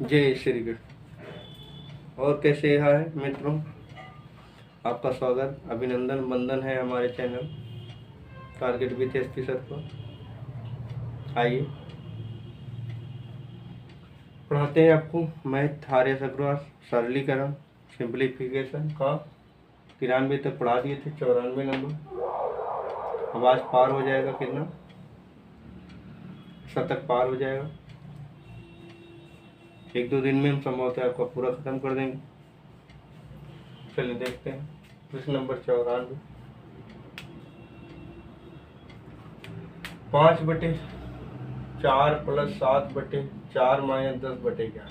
जय श्री कृष्ण। और कैसे है मित्रों, आपका स्वागत अभिनंदन वंदन है हमारे channel target with SP sir पर। आइए पढ़ाते हैं आपको मैथ आर्य अग्रवाल सरलीकरण सिंप्लीफिकेशन का 93 तक पढ़ा दिए थे। 94 नंबर अब आज पार हो जाएगा, कितना शतक पार हो जाएगा। एक दो दिन में हम संभवतः आपका पूरा खत्म कर देंगे। चलिए देखते हैं प्रश्न नंबर 94। 5/4 + 7/4 - 10/11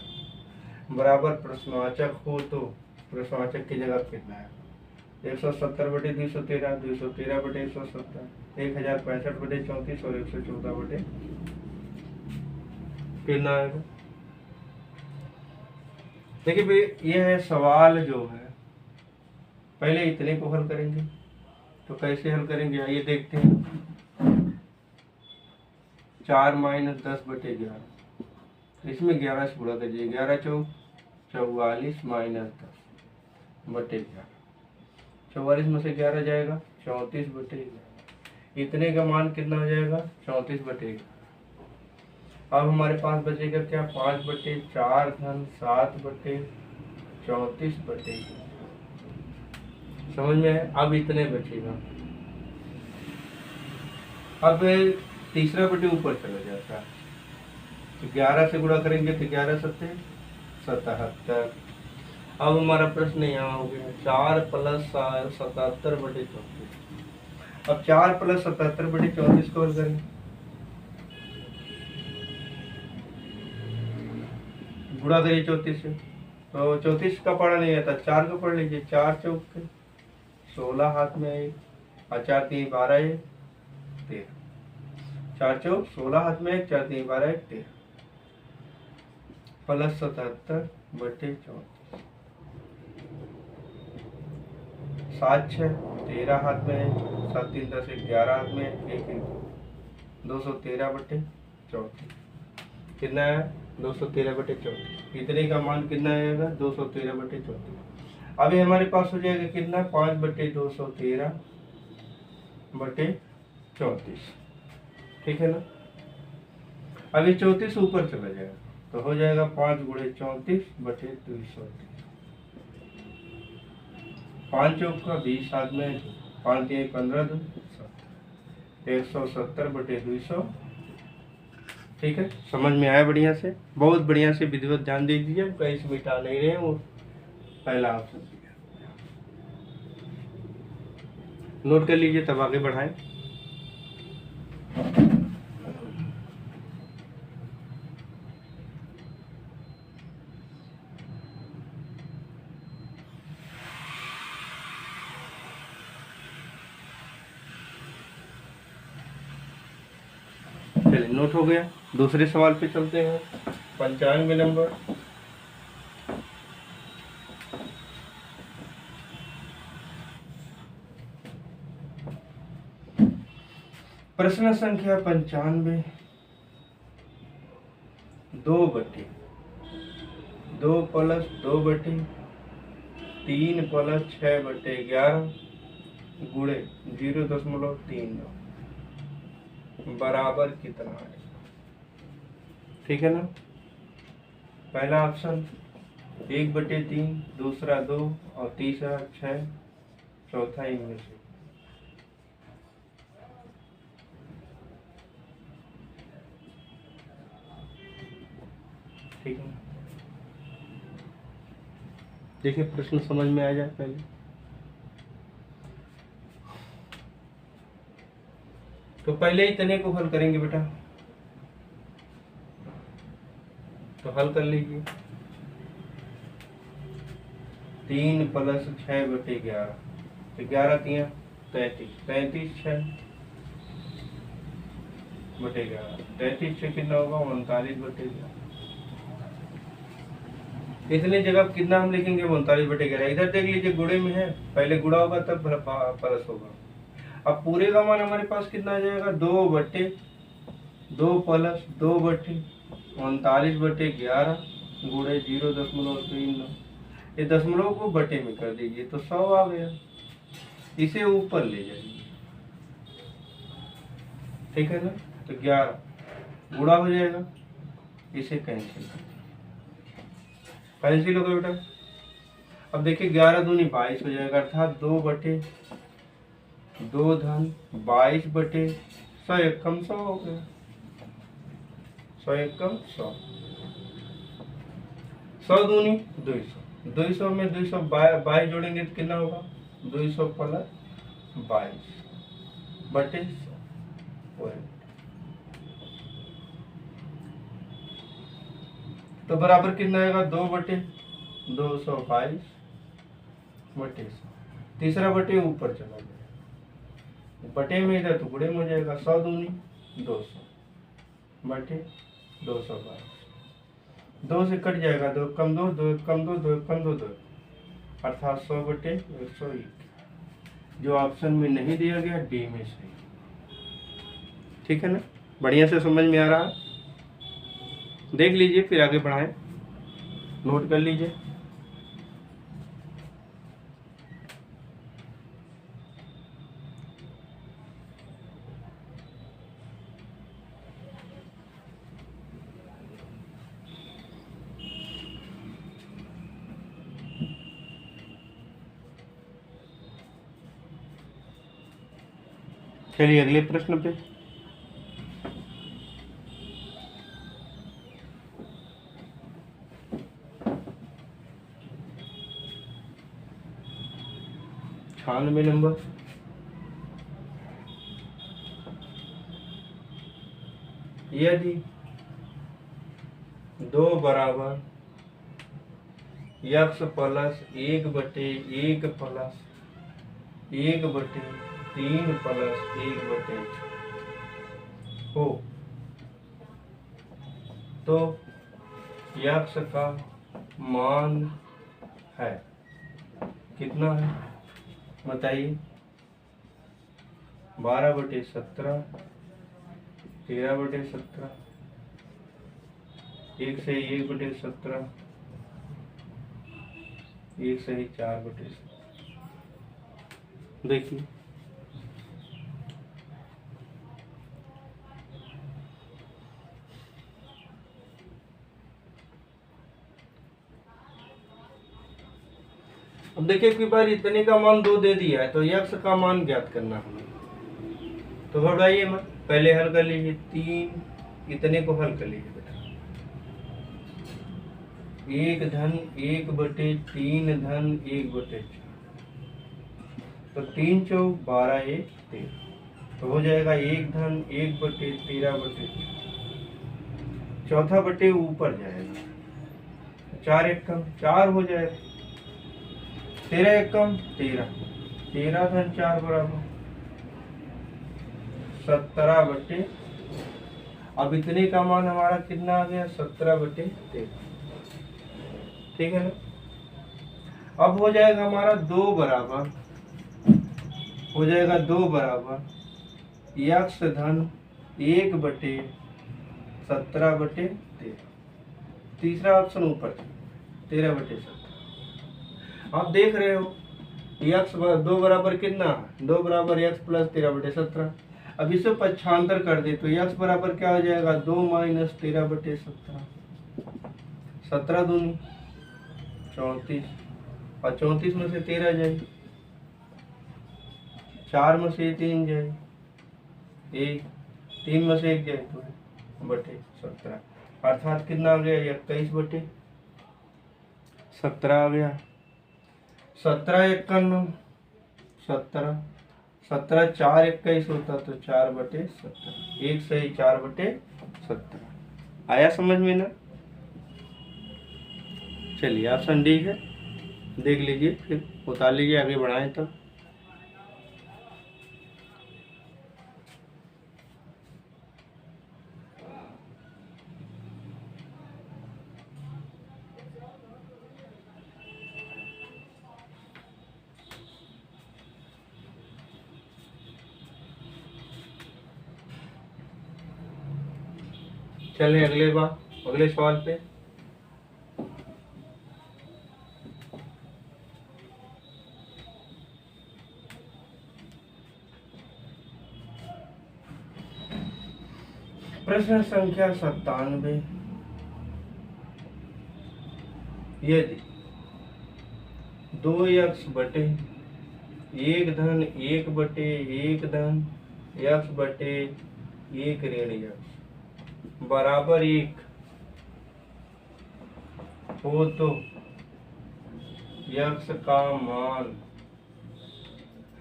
बराबर प्रश्नवाचक हो तो प्रश्नवाचक की जगह कितना है? 170/213, 213/170, 1065/34 और 114 कितना आएगा? देखिए भाई, यह है सवाल जो है, पहले इतने को हल करेंगे। तो कैसे हल करेंगे आइए देखते हैं। 4 - 10/11 इसमें 11 से गुणा करिए। 11 चौक 44 - 10/11। 44 में से 11 जाएगा 34/11। इतने का मान कितना हो जाएगा? 34/11। अब हमारे पास बचेगा क्या? 5/4 धन 7/34/11। समझ में है? अब इतने बचेगा। अब तीसरा बटे ऊपर चला जाता है तो 11 से गुणा करेंगे तो 11 सत्ते 77। अब हमारा प्रश्न यहाँ हो गया 4 + 77/34। अब 4 + 77/34 को हल करें। गुणा करिए 34 से, तो 34 का पढ़ा नहीं आता, 4 का पढ़ लीजिए। 4 चौक 16 हाथ में आए और 4 3 12 13। 4 चौक 16 हाथ में 4 3 12 13 + 77/34। 7 6 13 हाथ में, 7 3 10 11 हाथ में, 1 213/34 कितना है? 213/34। इतने का मान कितना आएगा? 213/34। अभी हमारे पास हो जाएगा कितना? 5/213/34। ठीक है ना? अभी 34 ऊपर चला जाएगा तो हो जाएगा 5 × 34/213। 5 चौक का 20 हाथ में, 5 3 15 2 170/200। ठीक है, समझ में आया? बढ़िया से, बहुत बढ़िया से विधिवत ध्यान दे दीजिए। हम कहीं से मिटा नहीं रहे हैं, वो पहला ऑप्शन दिया। नोट कर लीजिए तब आगे बढ़ाएं। चलिए नोट हो गया। दूसरे सवाल पे चलते हैं। 95 नंबर। प्रश्न संख्या 95। 2/2 + 2/3 + 6/11 गुणे 0.39 बराबर कितना है? ठीक है ना? पहला ऑप्शन 1/3, दूसरा 2 और तीसरा 6, चौथा इनमें से। ठीक है, देखिए प्रश्न समझ में आ जाए पहले। तो पहले इतने को हल करेंगे बेटा, तो हल कर लीजिए। 3 + 6/11 तो 11 3 33, 33 6/11, 33 से कितना होगा? 39/11। इतनी जगह कितना हम लिखेंगे? 39/11। इधर देख लीजिए गुणे में है, पहले गुणा होगा तब प्लस होगा। अब पूरे का मान हमारे पास कितना आ जाएगा? 2/2 + 2/39/11 गुणे 0.39, ये दशमलव को बटे में कर दीजिए तो 100 आ गया। इसे ऊपर ले जाइए, ठीक है ना, तो 11 गुणा हो जाएगा, इसे कैंसिल हो गया बेटा। अब देखिए 11 दूनी 22 हो जाएगा, अर्थात 2 धन 22 बटे 100 एकम 100 हो गया। 100 एकम 100, 100 दूनी 200, 200 में 222 जोड़ेंगे तो कितना होगा, 200 प्लस 22 बटे 100। तो बराबर कितना आएगा, 2 बटे 222 बटे 100। तीसरा बटे ऊपर चला गया, बटे में इधर टुकड़े में हो जाएगा। 100 दूनी 200 बटे 222, 2 से कट जाएगा, 2 कम 2, 2 कम 2, 2 कम 2, 2 अर्थात 100 बटे 101। जो ऑप्शन में नहीं दिया गया डी में सही। ठीक है ना, बढ़िया से समझ में आ रहा है। देख लीजिए फिर आगे बढ़ाएं, नोट कर लीजिए। चलिए अगले प्रश्न पे। छानवे नंबर। यदि 2 बराबर x प्लस 1 बटे 1 प्लस 1 बटे 3 प्लस 1 बटे 6 हो तो x का मान है कितना है बताइए। 12 बटे 17, 13 बटे 17, 1 से 1 बटे 17, 1 से 4 बटे 17। देखिए अब देखिए कि बार इतने का मान 2 दे दिया है तो x का मान ज्ञात करना हमें। तो घबराइए मत, पहले हल कर लीजिए। 3 इतने को हल कर लीजिए बेटा। 1 धन 1 बटे 3 धन 1 बटे 4, तो 3 चौक 12 1 13, तो हो जाएगा 1 धन 1 बटे 13 बटे 4। चौथा बटे ऊपर जाएगा, 4 1 कम 4 हो जाएगा, 13 1 कम 13, 13 धन 4 बराबर 17 बटे। अब इतने का मान हमारा कितना आ गया, 17 बटे 13। ठीक है ना। अब हो जाएगा हमारा 2 बराबर, हो जाएगा 2 बराबर x धन 1 बटे 17 बटे 13। तीसरा ऑप्शन ऊपर 13 बटे 17। आप देख रहे हो x 2 बराबर कितना, 2 बराबर x प्लस 13 बटे 17। अब इसे पक्षांतर कर दे तो x बराबर क्या हो जाएगा, 2 माइनस 13 बटे 17। 17 दूनी 34, और 34 में से 13 जाए, 4 में से 3 जाए, 1 3 में से 1 जाए तो बटे 17, अर्थात कितना आ गया, 21 बटे 17 आ गया। 17 1 का 9, 17 17 4 21 होता तो 4 बटे 17, 1 सही 4 बटे 17। आया समझ में ना। चलिए ऑप्शन डी है, देख लीजिए फिर उतार लीजिए, आगे बढ़ाएं तो। चलिए अगले सवाल पे। प्रश्न संख्या 97। यदि 2x बटे 1 धन 1 बटे 1 धन x बटे 1 ऋण x बराबर 1 हो तो x का मान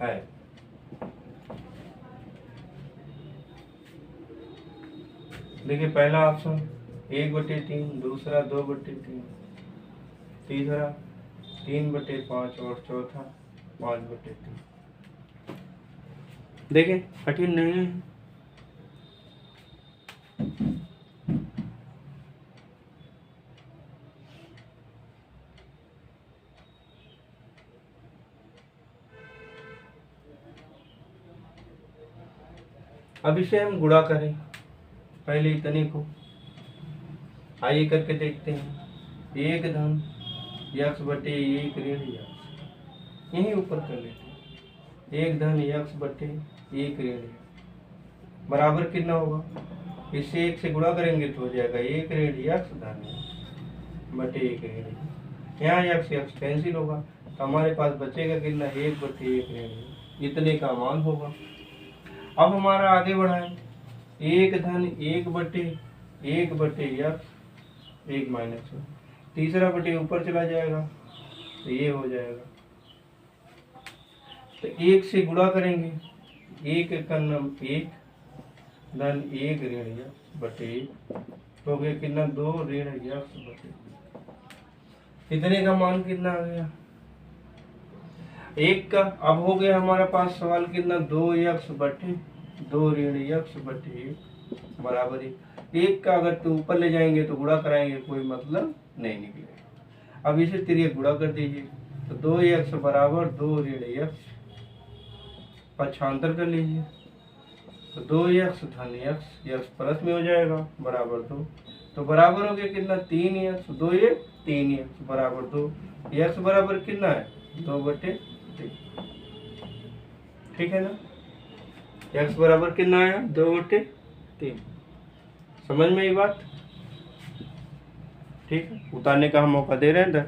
है। देखिए पहला ऑप्शन 1/3, दूसरा 2/3, तीसरा 3/5 और चौथा 5/3। देखें कठिन नहीं है। अब इसे हम गुणा करें, पहले इतने को आइए करके देखते हैं। 1 धन x बटे 1 ऋण x, यही ऊपर कर लेते हैं। 1 धन x बटे 1 ऋण x बराबर कितना होगा, इससे 1 से गुणा करेंगे तो हो जाएगा 1 ऋण x धन बटे 1 ऋण x। यहाँ x कैंसिल होगा तो हमारे पास बचेगा कितना, 1 बटे 1 ऋण x, इतने का मान होगा। अब हमारा आगे बढ़ाएं, 1 धन 1 बटे 1 बटे x 1 माइनस, तीसरा बटे ऊपर चला जाएगा तो ये हो जाएगा। तो 1 से गुणा करेंगे, 1 का नाम 1 धन 1 ऋण x बटे 1 हो गया कितना, 2 ऋण x बटे 1। इतने का मान कितना आ गया, 1 का। अब हो गया हमारे पास सवाल कितना, 2x बटे 2 ऋण x बटे 1 बराबर 1 का। अगर तो ऊपर ले जाएंगे तो गुणा कराएंगे, कोई मतलब नहीं निकलेगा। अब इसे तिरिए गुणा कर दीजिए तो 2x बराबर 2 ऋण x, पक्षांतर कर लीजिए तो 2x धन x प्लस में हो जाएगा बराबर 2, तो बराबर हो गया कितना, 3x, 2 ये 3x बराबर 2, x बराबर कितना है, 2/3। ठीक है ना, x बराबर कितना आया, 2/3। समझ में ये बात, ठीक है। उतारने का हम मौका दे रहे हैं,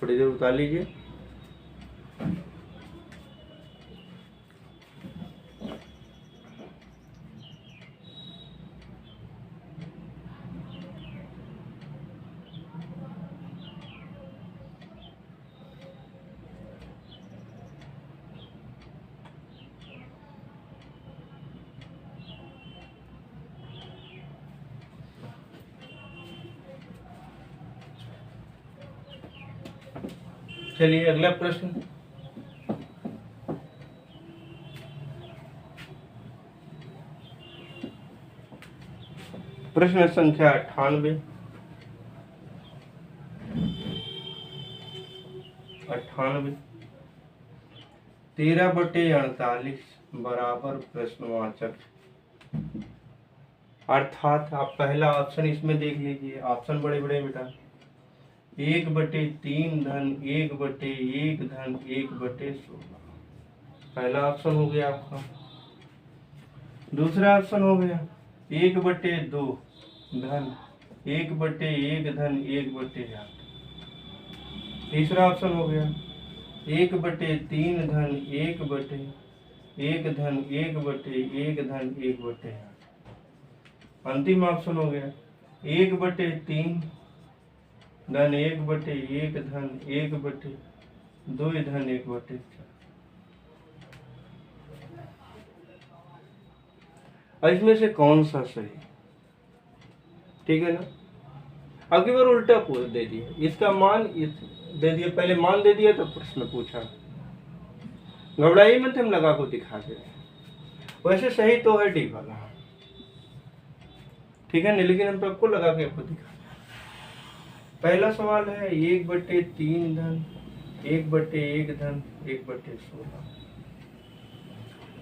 थोड़ी देर उतार लीजिए। चलिए अगला प्रश्न, प्रश्न संख्या 98। 13/48 बराबर प्रश्नवाचक। अर्थात आप पहला ऑप्शन इसमें देख लीजिए, ऑप्शन बड़े बड़े बेटा, 1/3 धन 1/1 धन 1/16, पहला ऑप्शन हो गया आपका। दूसरा ऑप्शन हो गया 1/2 धन 1/1 धन 1/8। तीसरा ऑप्शन हो गया 1/3 धन 1/1 धन 1/1 धन 1/8। अंतिम ऑप्शन हो गया 1/3 धन 1/1 धन 1/2 धन 1/4। इसमें से कौन सा सही, ठीक है ना। अब की बार उल्टा पूछ दे दिया, इसका मान दे दिया, पहले मान दे दिया तो प्रश्न पूछा, घबराइए मत, हम लगा को दिखा दे। वैसे सही तो है डी वाला, ठीक है ना, लेकिन हम तो आपको लगा के आपको दिखा। पहला सवाल है 1/3 धन 1/1 धन 1/16।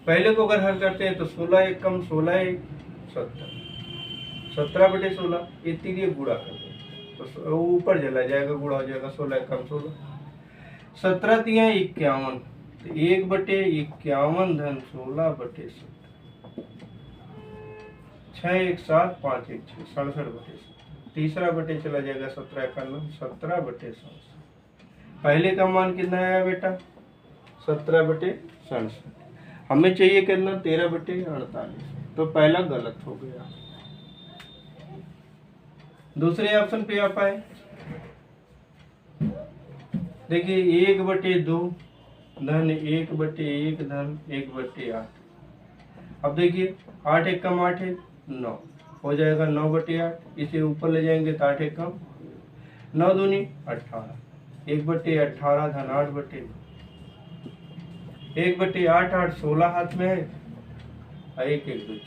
पहले को अगर हल करते हैं तो 16 एक कम 16 एक 17, 17/16 ये तीन गुणा कर दें तो ऊपर चला जाएगा, गुणा हो जाएगा, 16 एक कम 16, 17 तिया 51, तो 1/51 धन 16/17। 6 1 7 5 1 6 67/17। तीसरा बटे चला जाएगा 17 का 9 17/67। पहले का मान कितना आया बेटा 17/67। हमें चाहिए कितना 13/48, तो पहला गलत हो गया। दूसरे ऑप्शन पे आप आए, देखिए 1/2 धन 1/1 धन 1/8। अब देखिए 8 1 कम 8 1 9 हो जाएगा 9/8। इसे ऊपर ले जाएंगे तो 8 1 कम 9 दूनी 18। 1/18 धन 8/9। 1/8 8 16 हाथ में है, 1 1 2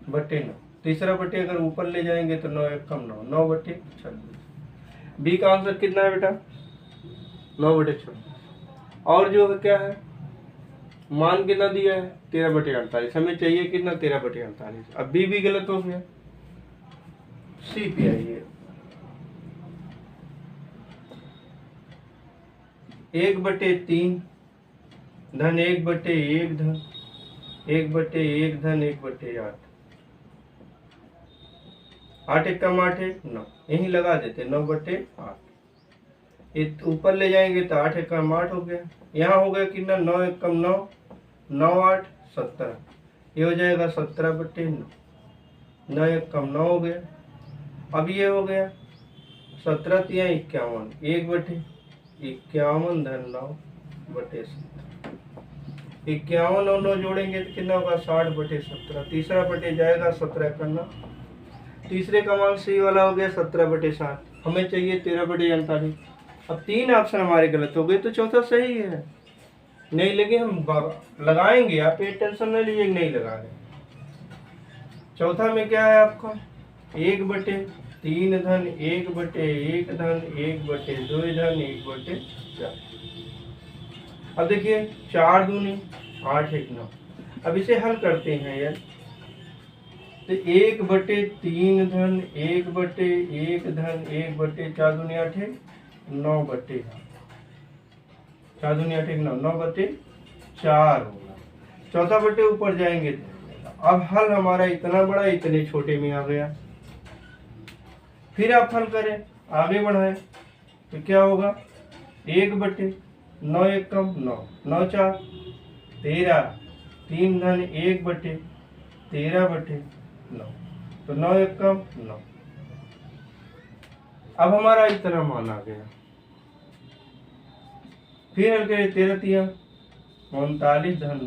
26/9। तीसरा बटे अगर ऊपर ले जाएंगे तो 9 1 कम 9 9/26। बी का आंसर कितना है बेटा 9/26। और जो है क्या है मान कितना दिया है 13/48। हमें चाहिए कितना 13/48। अब बी भी गलत हो गया। सी पे आइए, 1/3 धन 1/1 धन 1/1 धन 1/8। 8 1 कम 8 1 9, यही लगा देते 9/8। ऊपर ले जाएंगे तो 8 1 कम 8 हो गया। यहाँ हो गया कितना 9 1 कम 9 9 8 17। ये हो जाएगा 17/9। 9 1 कम 9 हो गया। अब ये हो गया 17 तिया 51 1/51 धन 9/17। 51 और 9 जोड़ेंगे तो कितना होगा 60/17। तीसरा बटे जाएगा 17 का 9। तीसरे का मान सी वाला हो गया 17/7। हमें चाहिए 13/48। अब 3 ऑप्शन हमारे गलत हो गए, तो चौथा सही है। नहीं लगे हम लगाएंगे, आप ये टेंशन नहीं लीजिए, नहीं लगा रहे। चौथा में क्या है आपका 1/3 धन 1/1 धन 1/2 धन 1/4। अब देखिए 4 दूनी 8 1 9। अब इसे हल करते हैं यार, तो 1/3 धन 1/1 धन 1/4 दूनी 8 9/8। 4 दूनी 8 9 9/4 होगा। चौथा बटे ऊपर जाएंगे तो अब हल हमारा इतना बड़ा इतने छोटे में आ गया। फिर आप हल करें आगे बढ़ाएं तो क्या होगा 1/9 1 कम 9 9 4 13। 3 धन 1/13/9, तो 9 1 कम 9। अब हमारा इतना मान आ गया। फिर हल करें 13 तिया 39 धन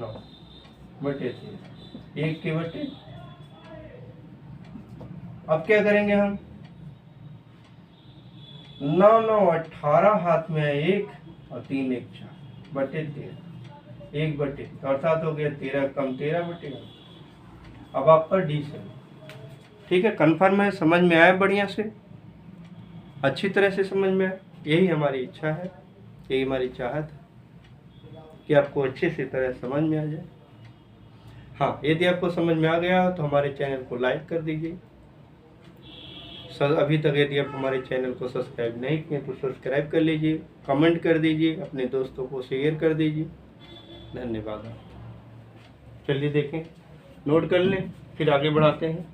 9/13 1 के बटे। अब क्या करेंगे हम 9 9 18 हाथ में है 1 और 3 1 4/13 1/, अर्थात हो गया 13 कम 13/8। अब आपका डी से ठीक है, कंफर्म है, समझ में आया, बढ़िया से अच्छी तरह से समझ में आया। यही हमारी इच्छा है, यही हमारी चाहत है कि आपको अच्छे से तरह समझ में आ जाए। हाँ, यदि आपको समझ में आ गया तो हमारे चैनल को लाइक कर दीजिए। अभी तक यदि आप हमारे चैनल को सब्सक्राइब नहीं किए तो सब्सक्राइब कर लीजिए, कमेंट कर दीजिए, अपने दोस्तों को शेयर कर दीजिए। धन्यवाद। चलिए देखें, नोट कर लें, फिर आगे बढ़ाते हैं।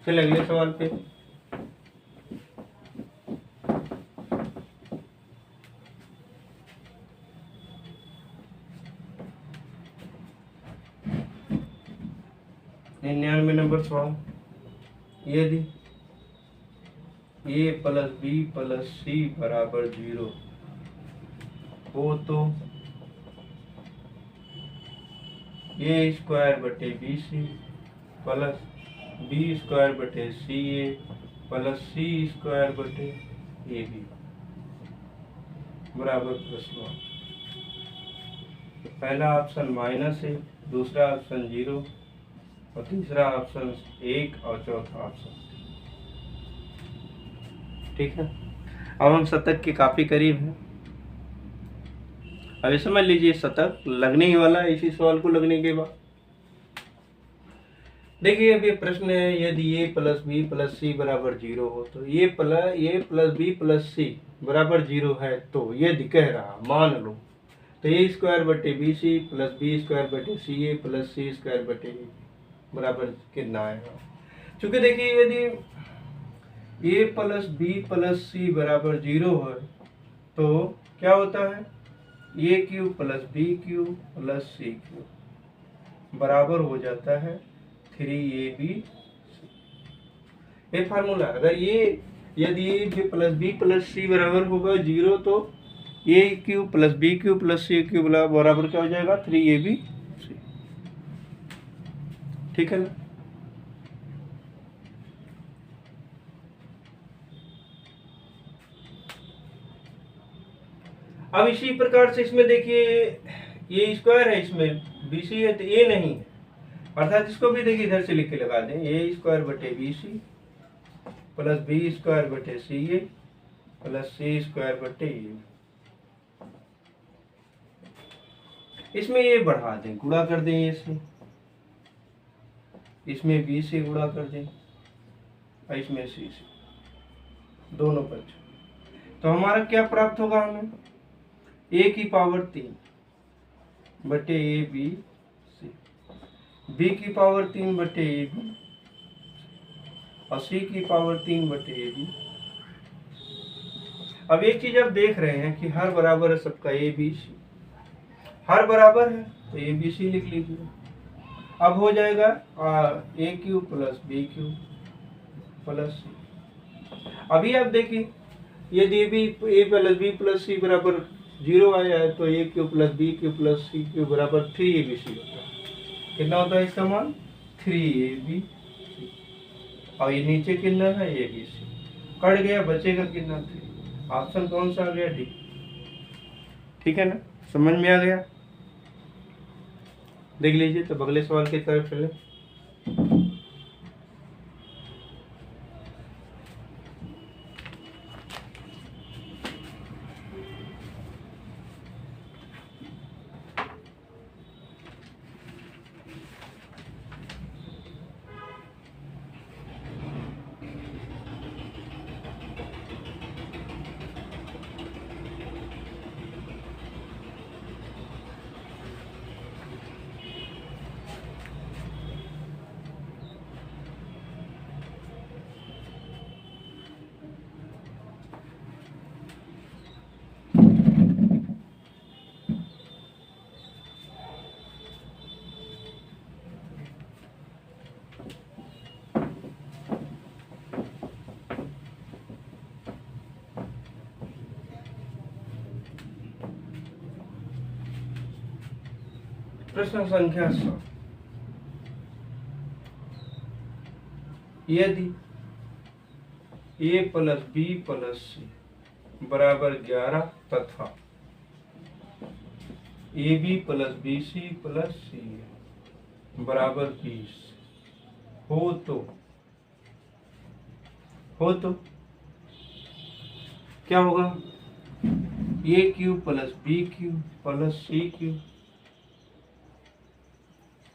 चलिए अगले सवाल पे। 99 नंबर सवाल। यदि a प्लस बी प्लस सी बराबर 0 हो तो a स्क्वायर बटे बी सी प्लस बी स्क्वायर बटे सी ए प्लस सी स्क्वायर बटे ए बी बराबर +1। पहला ऑप्शन -1, दूसरा ऑप्शन 0 और तीसरा ऑप्शन 1 और चौथा ऑप्शन। ठीक है, अब हम शतक के काफी करीब हैं। अभी समझ लीजिए शतक लगने ही वाला है इसी सवाल को लगने के बाद। देखिए अभी प्रश्न है, यदि a प्लस बी प्लस सी बराबर 0 हो तो a प्लस बी प्लस सी बराबर 0 है तो यदि कह रहा मान लो तो a स्क्वायर बटे बी सी प्लस बी स्क्वायर बटे सी ए प्लस सी स्क्वायर बटे ए बराबर कितना आएगा। चूंकि देखिए यदि a प्लस बी प्लस सी बराबर 0 है तो क्या होता है a cube plus B cube plus C cube बराबर हो जाता है 3ab। ये फार्मूला, अगर ये यदि a प्लस बी प्लस सी बराबर होगा 0 तो a cube plus B cube plus C cube बराबर क्या हो जाएगा 3ab। ठीक है ना। अब इसी प्रकार से इसमें देखिए ये स्क्वायर है, इसमें BC है तो A नहीं है, अर्थात इसको भी देखिए इधर से लिख के लगा दें A स्क्वायर बटे BC प्लस बी स्क्वायर बटे सी ए प्लस सी स्क्वायर बटे ए। इसमें ये बढ़ा दें, गुणा कर दें ये से, इसमें B से गुणा कर दें और इसमें C से, दोनों पक्ष। तो हमारा क्या प्राप्त होगा, हमें a की पावर 3 बटे ए बी सी, b की पावर 3 बटे ए बी और c की पावर 3 बटे ए बी। अब एक चीज आप देख रहे हैं कि हर बराबर है सबका ए बी सी, हर बराबर है तो ए बी सी लिख लीजिए। अब हो जाएगा a cube plus B cube plus c. अभी आप देखिए यदि ए प्लस बी प्लस सी बराबर 0 आया है तो a cube plus B cube plus C cube बराबर 3abc होता है। कितना होता है इसका मान 3ab और ये नीचे कितना है abc, कट गया बचेगा कितना 3। ऑप्शन कौन सा आ गया डी। ठीक है ना, समझ में आ गया। देख लीजिए तो अगले सवाल की तरफ चले। प्रश्न संख्या 100। यदि a प्लस बी प्लस सी बराबर 11 तथा a b plus b C plus सी बराबर 20 हो तो क्या होगा a cube plus B cube plus C cube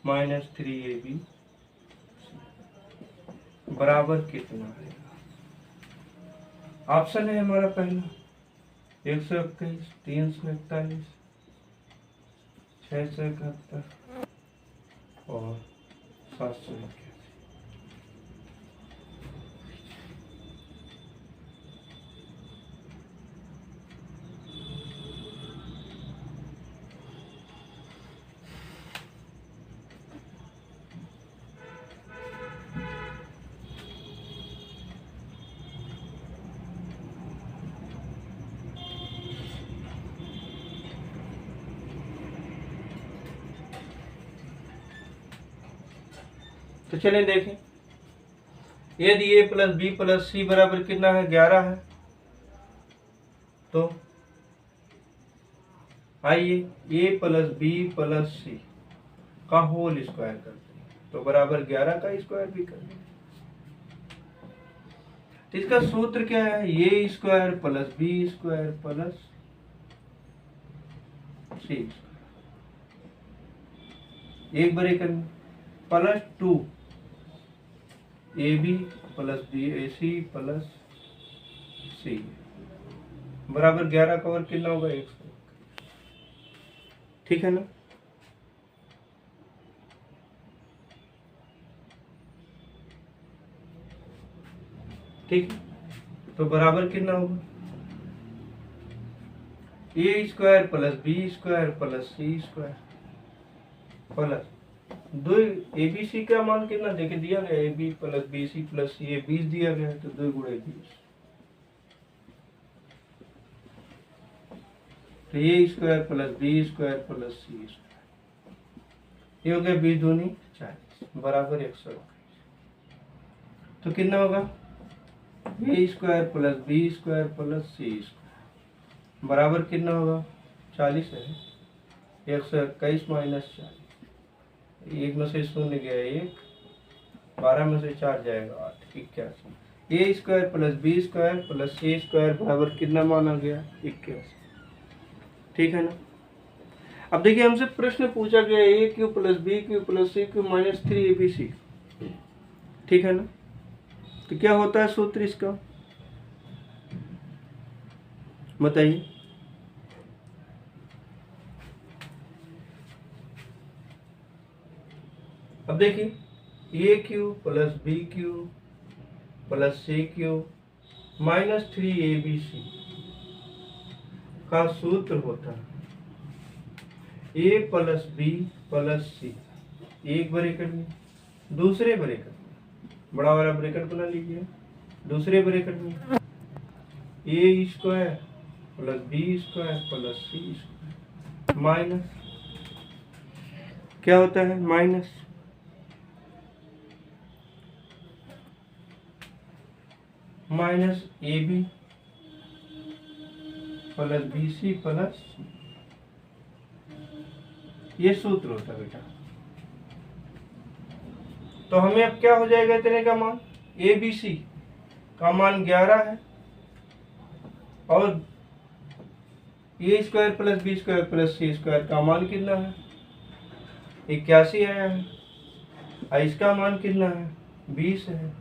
-3ab बराबर कितना है। ऑप्शन है हमारा पहला 121, 341, 671 और 781। तो चलिए देखें, यदि a प्लस बी प्लस सी बराबर कितना है, 11 है, तो आइए a प्लस बी प्लस सी का होल स्क्वायर करते हैं, तो बराबर 11 का स्क्वायर भी कर देंगे। तो इसका सूत्र क्या है, a square plus B square plus c square, एक ब्रैकेट में plus 2 ab plus bc plus सी बराबर 11 का और कितना होगा, 100। ठीक है ना। ठीक है, तो बराबर कितना होगा, a square plus B square plus c square plus 2 abc का मान कितना देखे दिया गया, a b plus b C plus c, 20 दिया गया है, तो 2 गुणे 20, तो a square plus B square plus c square, ये हो गया 20 दूनी 40 बराबर 100। तो कितना होगा, a square plus B square plus c square बराबर कितना होगा, 40 है, 121 माइनस 40, एक में से शून्य गया 1, 12 में से 4 जाएगा 8, 81। A square plus B square plus c square बराबर कितना माना गया, 81। ठीक है ना। अब देखिए हमसे प्रश्न पूछा गया a cube plus b cube plus c cube minus 3 ABC, ठीक है ना। तो क्या होता है सूत्र इसका, बताइए। अब देखिए a cube plus b cube plus c cube minus 3 ABC का सूत्र होता है a plus B plus c, एक ब्रैकेट में, दूसरे ब्रैकेट में बड़ा वाला ब्रैकेट बना लीजिए, दूसरे ब्रैकेट में a square plus B square plus c square minus क्या होता है, minus a b plus b C plus c, ये सूत्र होता है बेटा। तो हमें अब क्या हो जाएगा, इतने का मान, ए बी सी का मान 11 है और a square plus B square plus c square का मान कितना है, 81 आया है, और इसका मान कितना है, 20 है।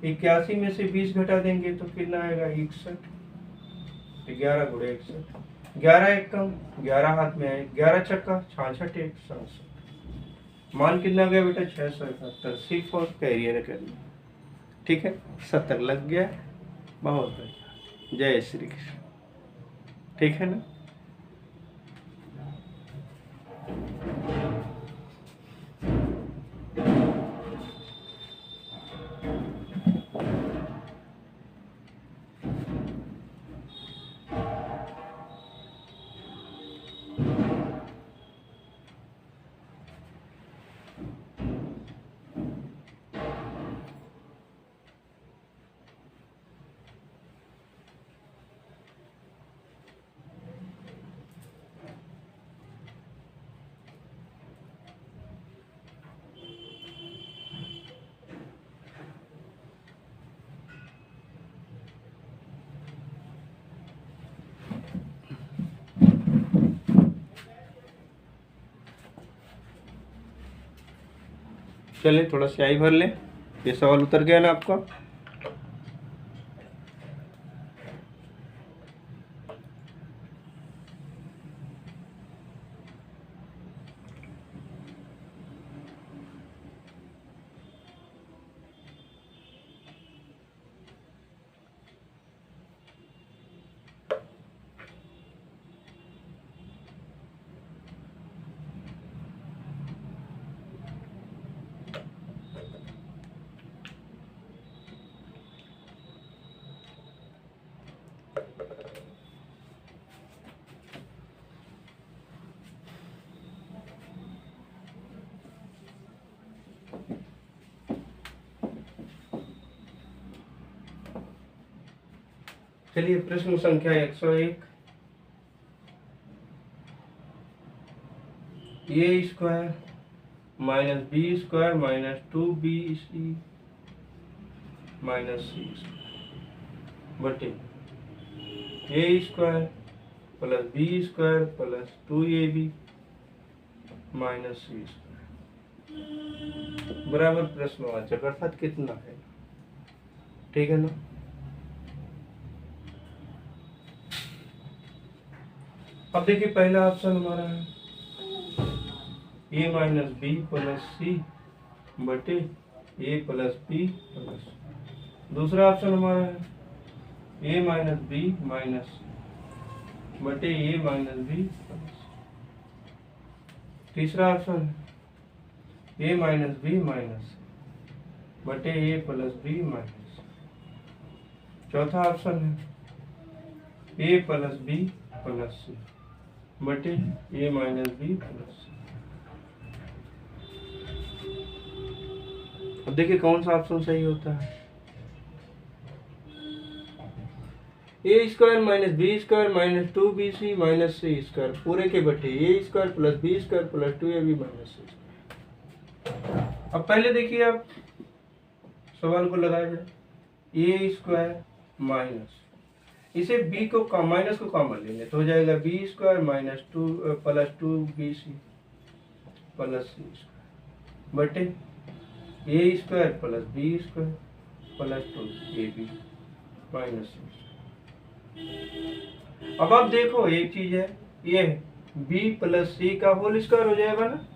81 में से 20 घटा देंगे तो कितना आएगा, 61, 11 गुणे 61, 11 एक कम 11 हाथ में आए, 11 छक्का 66 एक 67, मान कितना गया बेटा, 671, सिर्फ और कैरियर करना। ठीक है, 70 लग गया, बहुत बढ़िया, जय श्री कृष्ण। ठीक है ना। चलिए थोड़ा स्याही भर लें, ये सवाल उतर गया ना आपका। चलिए प्रश्न संख्या 101, a square minus b square minus 2bc minus c square बटे a square plus B square plus 2ab minus c square बराबर प्रश्नवाचक अर्थात कितना है। ठीक है ना। अब देखिए पहला ऑप्शन हमारा है ए माइनस बी प्लस सी बटे ए प्लस बी प्लस। दूसरा ऑप्शन हमारा है ए माइनस बी माइनस बटे ए माइनस बी प्लस। तीसरा ऑप्शन है ए माइनस बी माइनस बटे ए प्लस बी माइनस। चौथा ऑप्शन है ए प्लस बी प्लस सी बटे ए माइनस बी प्लस। अब देखिए कौन सा ऑप्शन सही होता है। A square minus b square minus 2bc minus c square पूरे के बटे a square plus B square plus 2ab minus c square. अब पहले देखिए आप सवाल को लगाया जाए ए स्क्वायर माइनस इसे बी को माइनस को कॉमन लेंगे तो हो जाएगा b square minus 2 plus 2bc plus c square बटे a square plus B square plus 2ab minus c. अब आप देखो एक चीज है ये बी प्लस सी का होल स्क्वायर हो जाएगा ना,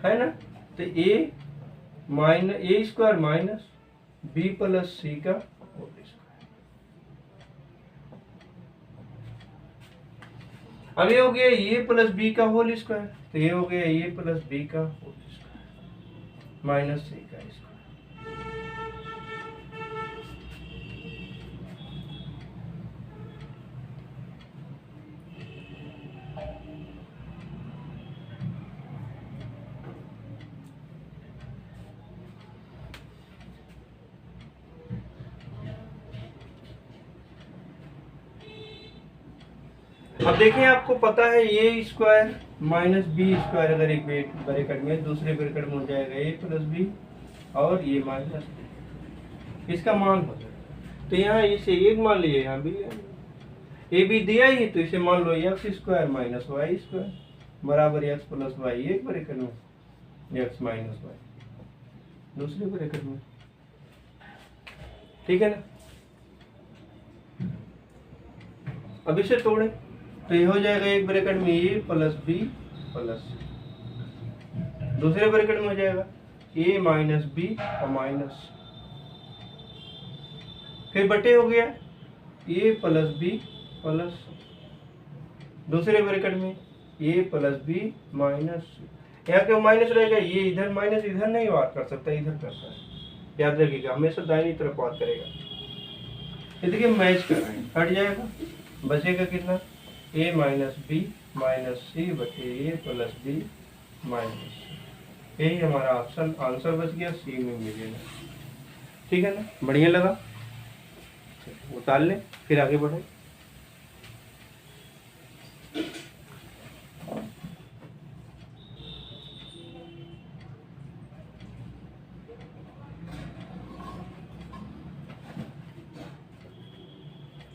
है ना। तो a square minus B plus सी का होल स्क्वायर। अब ये हो गया ए प्लस बी का होल स्क्वायर तो ये हो गया ए प्लस बी का होल स्क्वायर माइनस सी का स्क्वायर। अब देखें आपको पता है a square minus b square अगर एक ब्रैकेट में दूसरे ब्रैकेट में हो जाएगा ए प्लस बी और ये माइनस बी इसका मान हो जाएगा। तो यहाँ इसे एक मान लीजिए यहाँ भी ए बी दिया ही तो इसे मान लो x square minus Y square बराबर एक्स प्लस वाई एक ब्रैकेट में एक्स माइनस वाई दूसरे ब्रैकेट में। ठीक है ना। अब इसे तोड़े तो ये हो जाएगा एक ब्रैकेट में ए प्लस बी प्लस दूसरे ब्रैकेट में हो जाएगा ए माइनस बी और माइनस फिर बटे हो गया ए प्लस बी प्लस दूसरे ब्रैकेट में ए प्लस बी माइनस। यहाँ क्यों माइनस रहेगा ये इधर माइनस इधर नहीं बात कर सकता इधर करता है याद रखिएगा हमेशा दाहिनी तरफ बात करेगा। ये देखिए मैच कर रहे हैं हट जाएगा बचेगा कितना ए माइनस बी माइनस सी बटे ए प्लस बी माइनस सी। यही हमारा ऑप्शन आंसर बच गया सी में मिलेगा। ठीक है ना। बढ़िया लगा उतार लें फिर आगे बढ़े।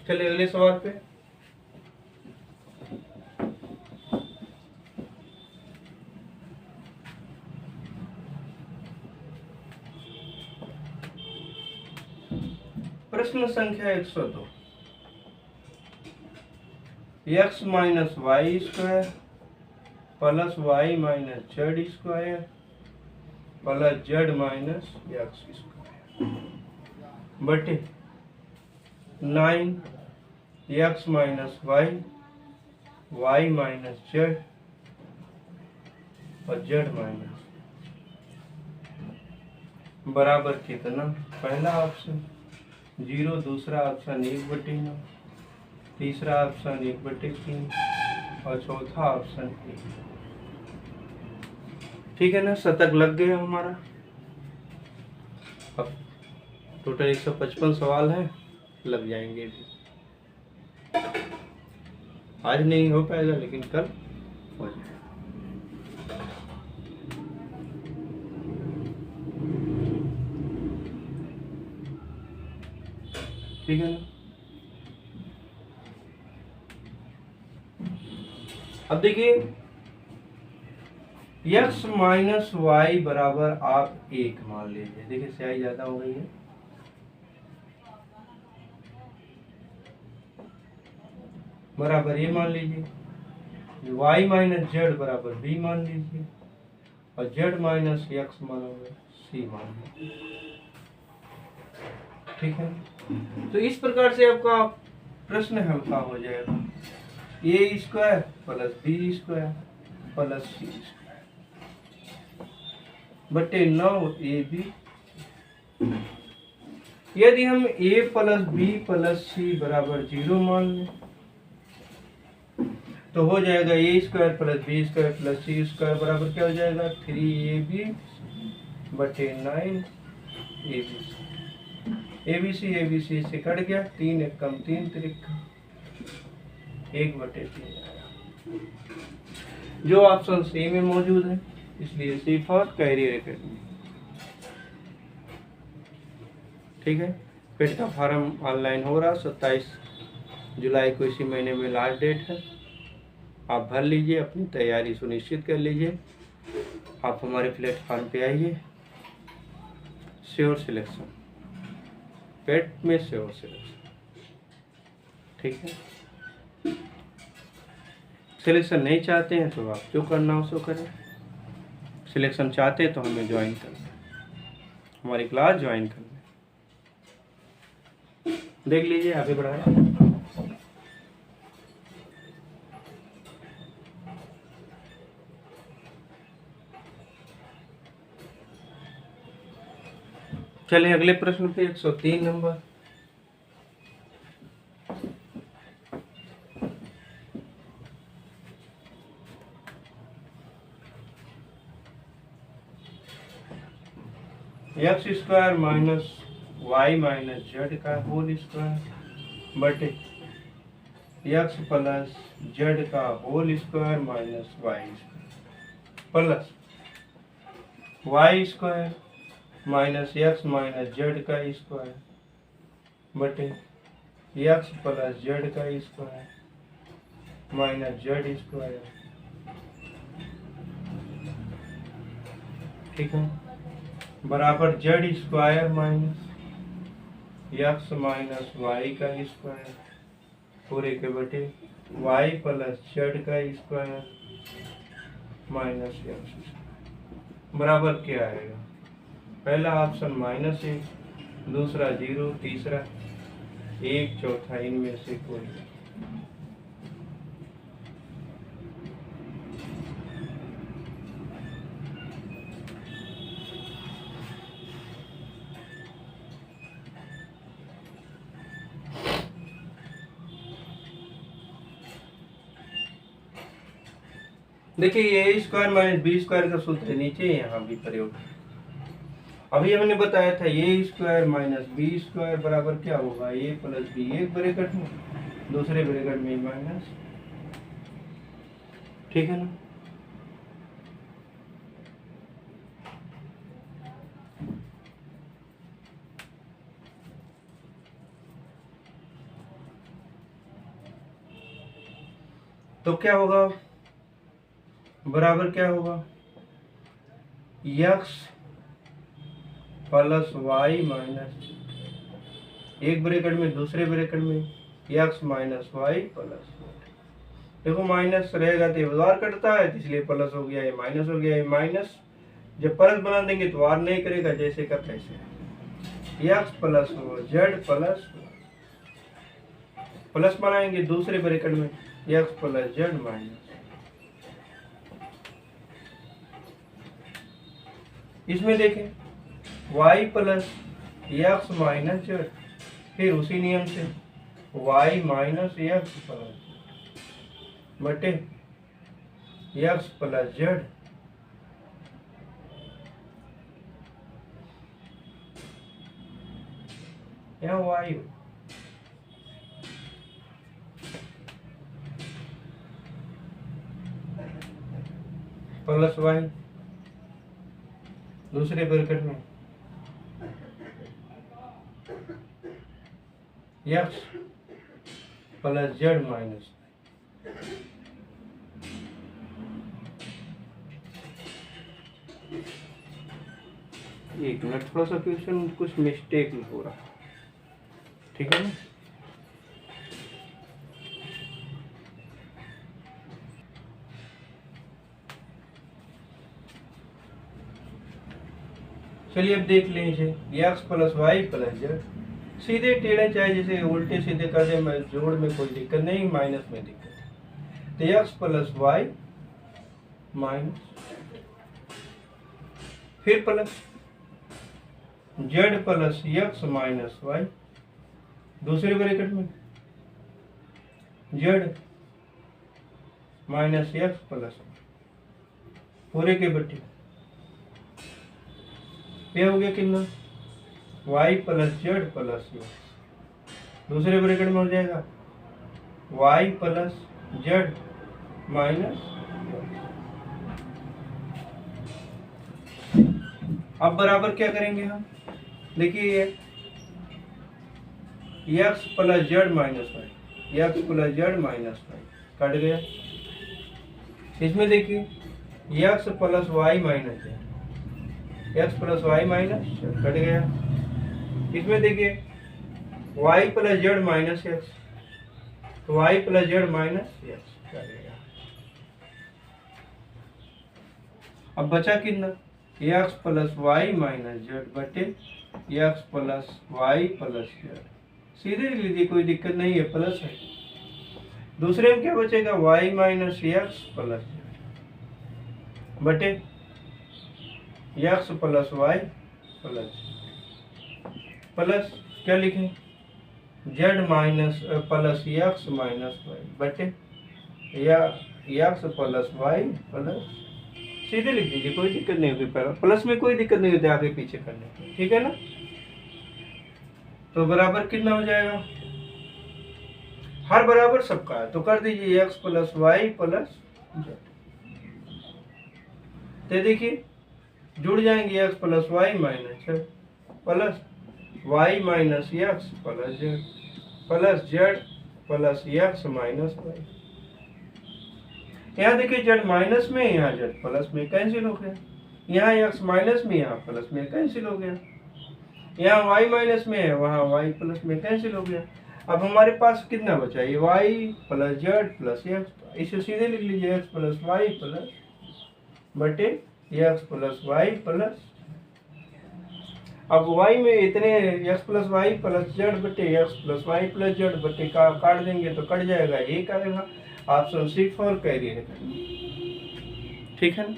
चलिए अगले सवाल पे। प्रश्न संख्या 102 X minus Y square plus Y minus Z square plus Z minus X square बटे 9 X minus Y Y minus Z और जेड माइनस बराबर कितना। पहला ऑप्शन 0 दूसरा ऑप्शन 1/9 तीसरा ऑप्शन 1/3 और चौथा ऑप्शन 1। ठीक है ना। शतक लग गया हमारा। अब टोटल 155 सवाल है लग जाएंगे भी। आज नहीं हो पाएगा लेकिन कल हो जाएगा। ठीक है ना। अब देखिए x माइनस वाई बराबर आप 1 मान लीजिए। देखिए स्याही ज्यादा हो गई है। बराबर ये मान लीजिए। y माइनस जेड बराबर b मान लीजिए और z माइनस एक्स मानोगे c मान लीजिए। ठीक है। तो इस प्रकार से आपका प्रश्न हल्का हो जाएगा। A square plus B square plus c square बटे 9 ए बी। यदि हम a प्लस बी प्लस सी बराबर 0 मान लें तो हो जाएगा a square plus B square plus c square बराबर क्या हो जाएगा 3ab बटे 9 ABC से कट गया। 3 एक कम 3 त्रिक 1 बटे 3 आया जो ऑप्शन सी में मौजूद है। इसलिए सी फॉर कैरियर एकेडमी। ठीक है। पेट का फॉर्म ऑनलाइन हो रहा 27 जुलाई को इसी महीने में लास्ट डेट है। आप भर लीजिए, अपनी तैयारी सुनिश्चित कर लीजिए। आप हमारे प्लेटफॉर्म पे आइए। श्योर सिलेक्शन, पेट में श्योर सिलेक्शन। ठीक है। सिलेक्शन नहीं चाहते हैं तो आप जो करना हो सो करें। सिलेक्शन चाहते हैं तो हमें ज्वाइन कर लें, हमारी क्लास ज्वाइन कर लें। देख लीजिए आगे बढ़ा रहे हैं। चलिए अगले प्रश्न पे 103 number. X square minus Y minus Z का होल स्क्वायर बटे एक्स प्लस जेड का whole square minus Y square plus Y square minus X minus Z का स्क्वायर बटे एक्स प्लस जेड का स्क्वायर माइनस जेड स्क्वायर। ठीक है। बराबर Z square minus X minus Y का square पूरे के बटे वाई प्लस जेड का स्क्वायर माइनस एक्स बराबर क्या आएगा। पहला ऑप्शन -1, दूसरा 0, तीसरा 1, चौथा इनमें से कोई। देखिए ये स्क्वायर माइनस बी स्क्वायर का सूत्र नीचे यहाँ भी प्रयोग। अभी हमने बताया था ए स्क्वायर माइनस बी स्क्वायर बराबर क्या होगा ए प्लस बी, एक ब्रैकेट में दूसरे ब्रैकेट में माइनस। ठीक है ना। तो क्या होगा बराबर क्या होगा एक्स प्लस वाई माइनस एक ब्रैकेट में दूसरे ब्रैकेट में एक्स माइनस वाई प्लस। देखो माइनस रहेगा तो उधार कटता है इसलिए प्लस हो गया, ये माइनस हो गया। ये माइनस जब प्लस बना देंगे तो वार नहीं करेगा, जैसे का तैसे। X plus Z plus plus बनाएंगे दूसरे ब्रैकेट में एक्स प्लस जेड माइनस। इसमें देखें y plus x minus Z, फिर उसी नियम से y माइनस एक्स प्लस बटे एक्स प्लस जेड। यहाँ y प्लस वाई, दूसरे ब्रैकेट में एक्स प्लस जेड माइनस, एक मिनट, थोड़ा सा क्वेश्चन कुछ मिस्टेक हो रहा है, ठीक है ना। चलिए अब देख लीजिए, x plus Y plus Z, सीधे टेढ़े चाहे जैसे उल्टे सीधे कर दे, मैं जोड़ में कोई दिक्कत नहीं, माइनस में दिक्कत है। तो एक्स प्लस वाई माइनस, फिर plus Z plus x minus Y, दूसरे ब्रैकेट में जेड माइनस एक्स प्लस पूरे के बट्टे, ये हो गया कितना, Y plus Z plus X, दूसरे ब्रैकेट में हो जाएगा वाई प्लस जेड माइनस। अब बराबर क्या करेंगे हम, देखिए x plus Z minus y, x plus Z minus y cut गया, इसमें देखिए x plus Y minus z, x plus Y minus cut गया, इसमें देखिए y plus Z minus x, तो y plus Z minus x cut गया। अब बचा कितना, x plus Y minus z बटे x plus Y plus Z, सीधे लिख लीजिए, कोई दिक्कत नहीं है, प्लस है। दूसरे में क्या बचेगा, y minus x plus z बटे x plus Y plus, plus क्या लिखें, z minus plus x minus y बटे एक्स प्लस वाई प्लस, सीधे लिख दीजिए, कोई दिक्कत नहीं होगी, पहला प्लस में कोई दिक्कत नहीं होती आगे पीछे करने की, ठीक है ना। तो बराबर कितना हो जाएगा, हर बराबर सबका है, तो कर दीजिए X plus Y plus Z, तो देखिए जुड़ जाएंगे X plus Y minus Z plus Y minus x plus Z plus Z plus x minus Y. यहाँ देखिए जेड माइनस में, यहाँ जेड प्लस में कैंसिल हो गया, यहाँ एक्स माइनस में, यहाँ प्लस में कैंसिल हो गया, यहाँ वाई माइनस में है, वहाँ वाई प्लस में कैंसिल हो गया। अब हमारे पास कितना बचा, ये y plus Z plus x, इसे सीधे लिख लीजिए एक्स प्लस वाई प्लस बटे एक्स प्लस वाई प्लस, अब वाई में इतने x plus Y plus z बटे x plus Y plus z बटे का काट देंगे तो कट जाएगा, एक आएगा, ऑप्शन सी फॉर कैरियर, ठीक है ना।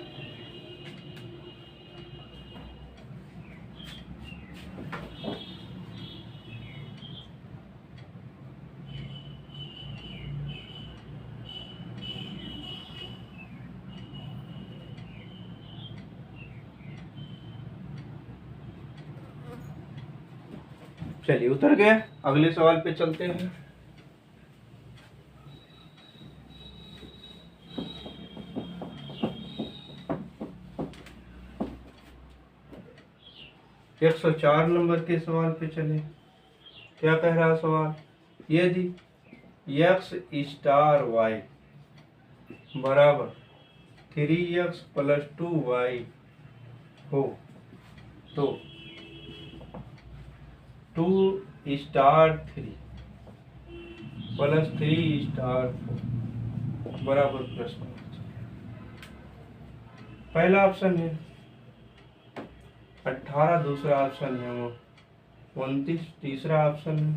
चलिए उतर गया, अगले सवाल पे चलते हैं। एक 104 नंबर के सवाल पे चले, क्या कह रहा सवाल, यदि एक्स स्टार वाई बराबर 3x प्लस 2y हो तो 2 स्टार 3 प्लस 3 स्टार 4 बराबर प्रश्न, पहला ऑप्शन है 18, दूसरा ऑप्शन है 29, तीसरा ऑप्शन है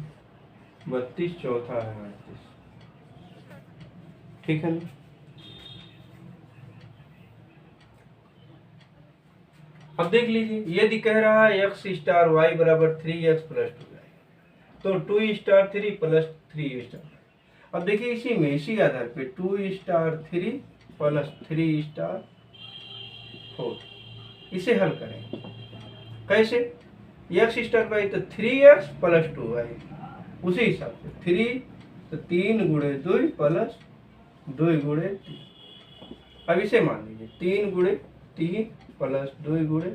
32, चौथा है 38, ठीक है ना। अब देख लीजिए, यदि कह रहा है एक्स स्टार वाई बराबर 3x प्लस 2y, तो 2 स्टार 3 प्लस 3 स्टार, अब देखिए इसी में, इसी आधार पे 2 स्टार 3 प्लस 3 स्टार 4, इसे हल करें कैसे, एक्स स्टार वाई तो 3x प्लस 2y, उसी हिसाब से 3 तो 3 गुणे 2 प्लस 2 गुणे 3, अब इसे मान लीजिए 3 गुणे 3 प्लस 2 गुणे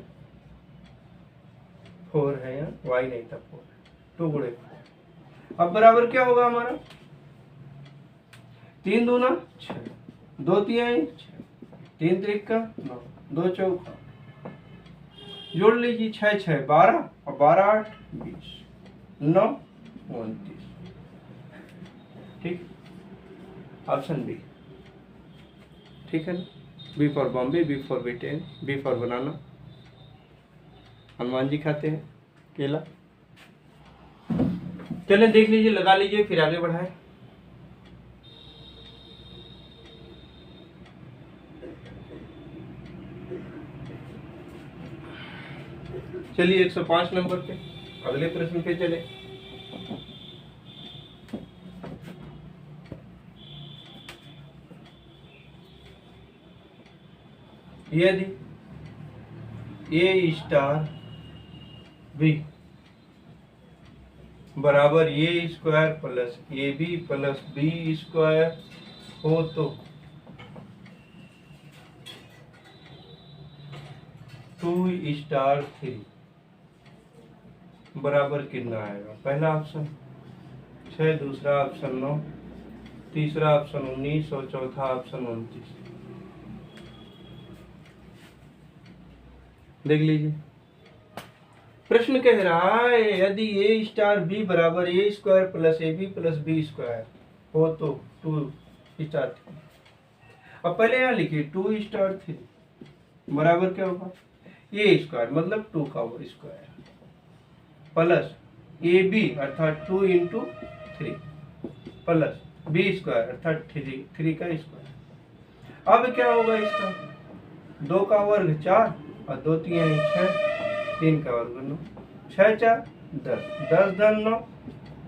4 है, यहाँ y नहीं था 4, 2 गुणे 4। अब बराबर क्या होगा हमारा, 3 दूना 6, 2 तिहाई 6, 3 त्रिका 9, 2 चौका, जोड़ लीजिए 6 6 12 और 12 8 20, 9 29। ठीक, ऑप्शन बी। ठीक है ना, b for Bombay, b for Britain, b for banana. Hanuman ji खाते हैं केला। चलें देख लीजिए, लगा लीजिए, फिर आगे बढ़ाएं। चलिए 105 नंबर पे अगले प्रश्न पे चले। यदि ए स्टार बी बराबर a square plus a b plus B square हो तो 2 स्टार 3 बराबर कितना आएगा। पहला ऑप्शन 6, दूसरा ऑप्शन 9, तीसरा ऑप्शन 19 और चौथा ऑप्शन 29। देख लीजिए, प्रश्न कह रहा है यदि ए स्टार बी बराबर a square plus a b plus B square हो तो 2 स्टार 3। अब पहले यहाँ लिखिए 2 स्टार 3 बराबर क्या होगा, ए स्क्वायर मतलब 2 का स्क्वायर प्लस ए बी अर्थात 2 इंटू 3 प्लस बी स्क्वायर अर्थात 3 का स्क्वायर। अब क्या होगा इसका, 2 का वर्ग 4 और 2 तिहाई 6, 3 का वर्ग 9, 6 4 10, 10 10 9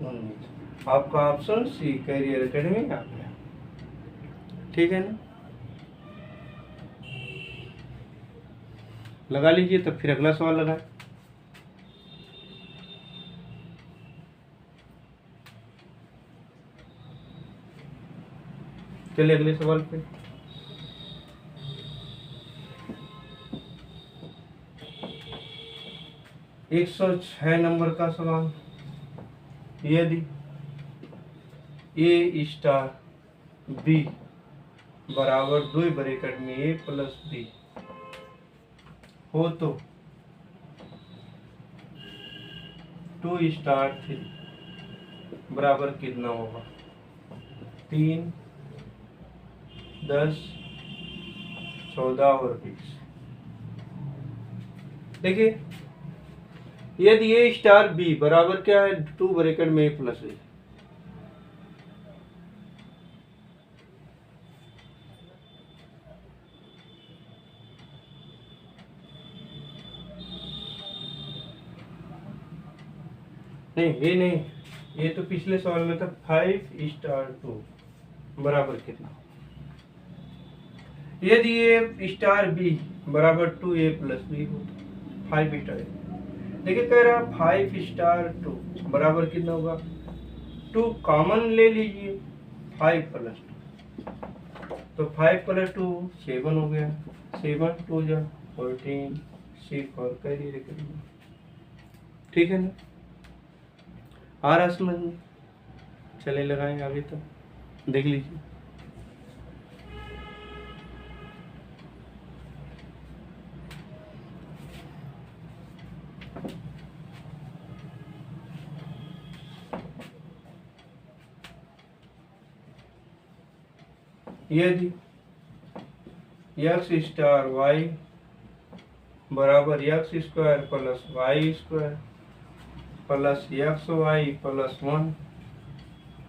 19। आपका ऑप्शन सी कैरियर एकेडमी आ गया। ठीक है ना, लगा लीजिए, तब फिर अगला सवाल लगाए। चलिए अगले सवाल पे। एक 106 नंबर का सवाल। यदि ए स्टार बी बराबर 2 ब्रैकेट में ए प्लस बी हो तो 2 स्टार 3 बराबर कितना होगा। 3 10 14 और 20। देखिए, यदि ए स्टार बी बराबर क्या है, 2 ब्रैकेट में ए प्लस ए, नहीं ये नहीं, ये तो पिछले सवाल में था 5 स्टार 2 बराबर कितना। यदि ए स्टार बी बराबर 2 ए प्लस बी हो तो 5 स्टार। देखिए कह रहा 5 स्टार 2 बराबर कितना होगा, 2 कॉमन ले लीजिए, 5 प्लस 2 तो 5 प्लस 2 7 हो गया, 7 2 जा 14 6 और कैरियर करिए। ठीक है ना, आ रहा समझ में। चले लगाएंगे आगे, तो देख लीजिए। यदि एक्स स्टार वाई बराबर X square plus Y square plus X Y plus 1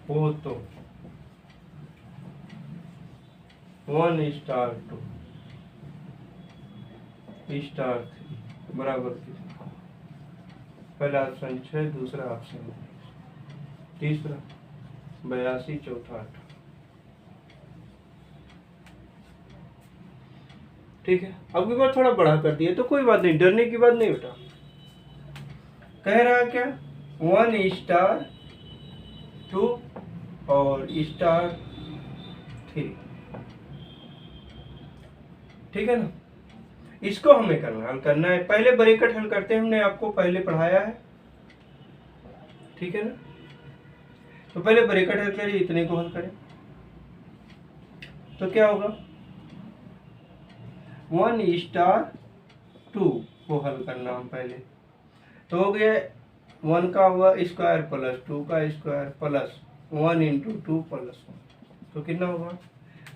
हो तो 1 स्टार 2 स्टार 3 बराबर कितना। पहला ऑप्शन 6, दूसरा ऑप्शन तीसरा 82, चौथा 8। ठीक है, अब की बार थोड़ा बड़ा कर दिया तो कोई बात नहीं, डरने की बात नहीं बेटा। कह रहा क्या, 1 स्टार 2 और स्टार 3 ठीक है ना। इसको हमें हल करना है। पहले ब्रैकेट हल करते हैं, हमने आपको पहले पढ़ाया है, ठीक है ना। तो पहले ब्रैकेट हल करिए, इतने को हल करें तो क्या होगा, 1/2 को हल करना हम पहले, तो हो गया 1 का स्क्वायर प्लस 2 का स्क्वायर प्लस 1 × 2 + 1, तो कितना होगा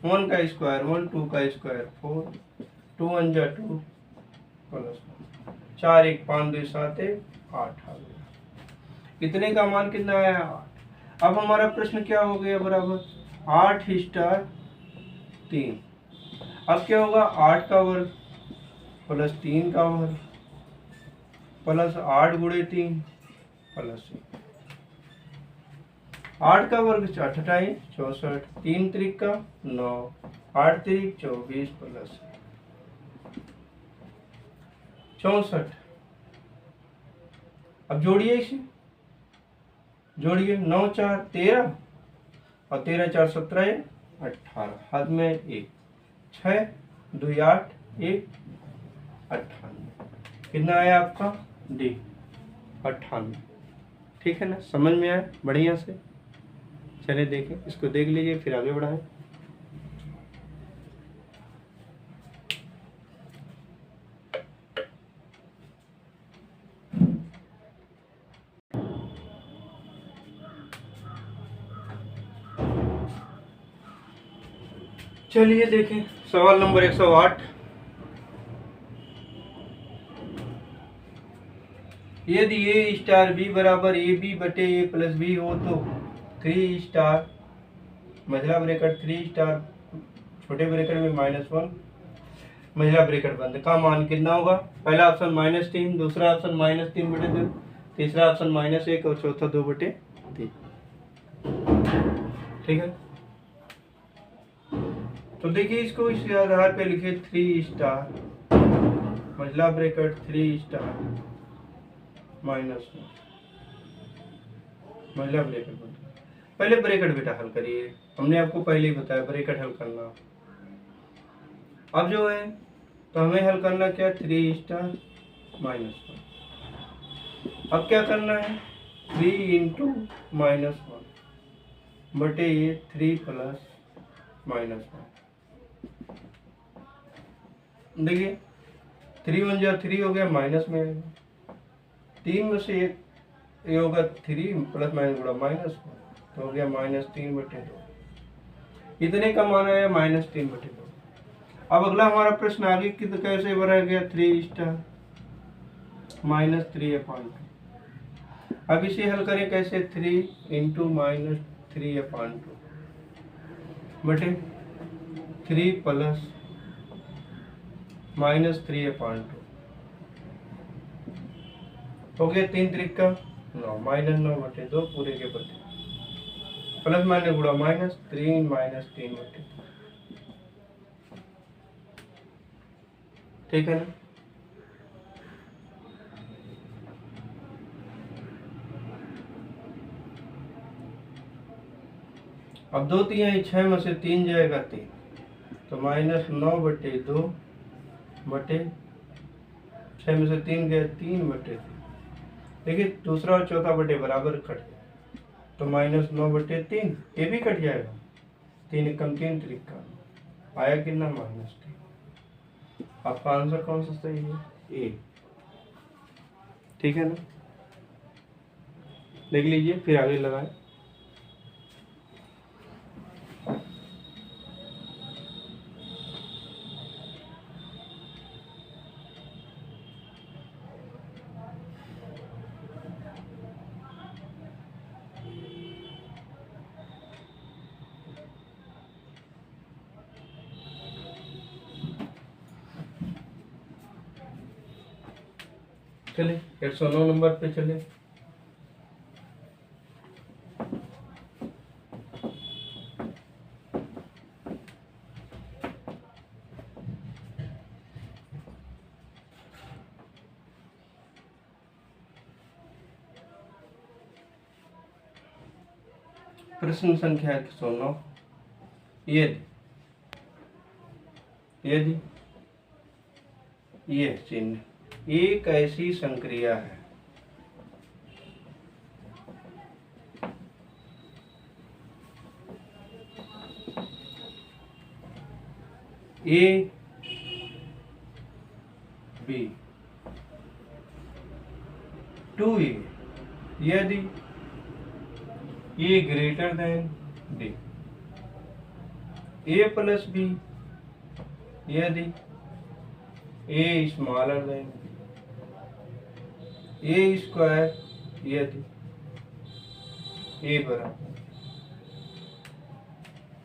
1 का स्क्वायर 1, 2 का स्क्वायर 4, 2 1 जा 2 + 4 1 5 2 7 1 8 आ गया। इतने का मान कितना आया 8। अब हमारा प्रश्न क्या हो गया, बराबर 8/3। अब क्या होगा 8 का वर्ग प्लस 3 का वर्ग प्लस 8 × 3 प्लस 1। 8 का वर्ग 8 × 64, 3 त्रिक का 9, 8 त्रिक 24 प्लस 64। अब जोड़िए इसे, जोड़िए 9 4 13 और 13 4 17 18, हाथ में 1, 6 2 8 1 98। कितना आया आपका डी 98। ठीक है ना, समझ में आया बढ़िया से। चलिए देखें, इसको देख लीजिए फिर आगे बढ़ाएं। चलिए देखें सवाल नंबर 108। यदि ए स्टार बी बराबर ए बी बटे ए प्लस बी हो तो 3 स्टार महिला ब्रैकेट 3 स्टार छोटे ब्रैकेट में -1 महिला ब्रैकेट बंद का मान कितना होगा। पहला ऑप्शन -3, दूसरा ऑप्शन -3/2, तीसरा ऑप्शन -1 और चौथा 2/3। ठीक है, तो देखिए इसको इस आधार पे लिखे 3 स्टार महिला ब्रैकेट 3 स्टार -1 महिला ब्रैकेट बंद। पहले ब्रैकेट बेटा हल करिए, हमने आपको पहले ही बताया ब्रैकेट हल करना। अब जो है तो हमें हल करना क्या 3 स्टार -1। अब क्या करना है 3 × -1 बटे ये 3 + -1। देखिए 3 1 जा 3 हो गया, माइनस में आएगा 3 में से ये होगा 3 + -1 तो हो गया -3/2। इतने का मान आया -3/2। अब अगला हमारा प्रश्न आगे की तो कैसे बना गया 3 स्टार -3/2। अब इसे हल करें कैसे 3 × -3/2 बटे 3 + -3/2 हो गया 3 त्रिक का 9, -9/2 पूरे के बटे प्लस माइनस गुणा माइनस 3 - 3/2। ठीक है ना। अब 2 3 6 में से 3 जाएगा 3, तो -9/2 बटे 6 में से 3 गया 3/3। देखिए दूसरा और चौथा बटे बराबर कट गया, तो -9/3 ये भी कट जाएगा। 3 एकम 3 त्रिक का आया कितना -3। आपका आंसर कौन सा सही है ए। ठीक है ना, देख लीजिए फिर आगे लगाए। चले 109 नंबर पे चले। प्रश्न संख्या 109। यदि ये चिन्ह एक ऐसी संक्रिया है ए बी टू ए यदि ए ग्रेटर देन बी, ए प्लस बी यदि a smaller than B, A square यदि ए बराबर,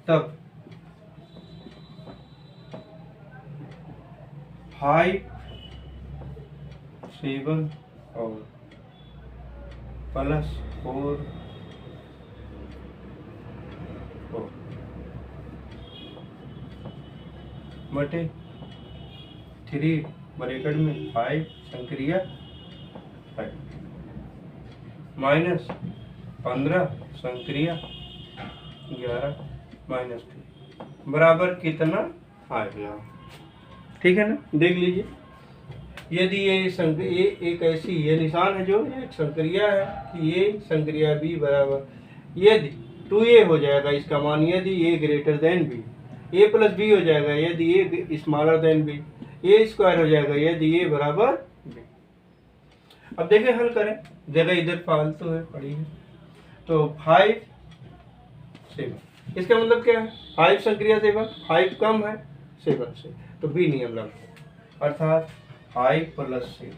तब 5 7 और प्लस 4 बटे 3 ब्रैकेट में 5 संक्रिया 5 माइनस 15 संक्रिया 11 माइनस 3 बराबर कितना आ गया। ठीक है ना, देख लीजिए। यदि ये एक ऐसी ये निशान है जो एक संक्रिया है कि ये संक्रिया बी बराबर, यदि 2a हो जाएगा इसका मान, यदि ए ग्रेटर देन बी, ए प्लस बी हो जाएगा यदि a smaller than B, A square हो जाएगा यदि ए बराबर बी। अब देखें हल करें, जगह इधर फालतू है पड़ी है, तो 5 7, इसका मतलब क्या है 5 संक्रिया 7, 5 कम है 7 से, तो बी नियम लागू, अर्थात 5 प्लस 7,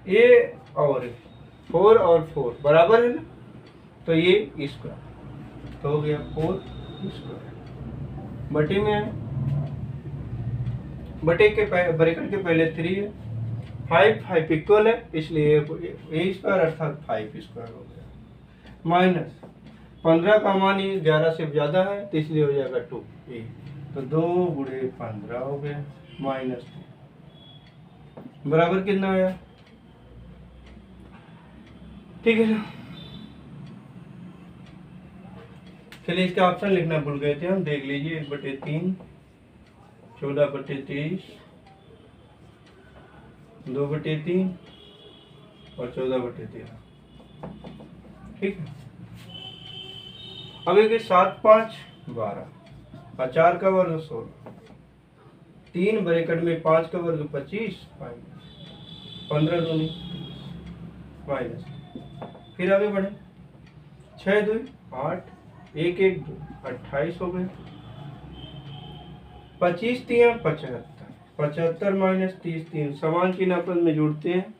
ए और 4 और 4 बराबर है ना, तो ये स्क्वायर तो हो गया 4 स्क्वायर बटे में है, बटे के ब्रैकेट के पहले 3 है, 5 इक्वल है इसलिए ए स्क्वायर अर्थात 5 स्क्वायर हो गया, माइनस 15 का मान 11 से ज्यादा है तो इसलिए हो जाएगा 2 ए, तो 2 गुणे 15 हो गया माइनस 2 बराबर कितना आया। ठीक है ना, चलिए इसका ऑप्शन लिखना भूल गए थे हम, देख लीजिए 1/3 14/23 2/3 और 14/13। ठीक है, अब एक 7 5 12 और 4 का वर्ग 16, 3 ब्रैकेट में 5 का वर्ग 25 15 दूनी माइनस, फिर आगे बढ़े 6 2 8 1 1 2 28 हो गए, 25 3 75, 75 माइनस 30 3 समान चिन्ह आपस में जुड़ते हैं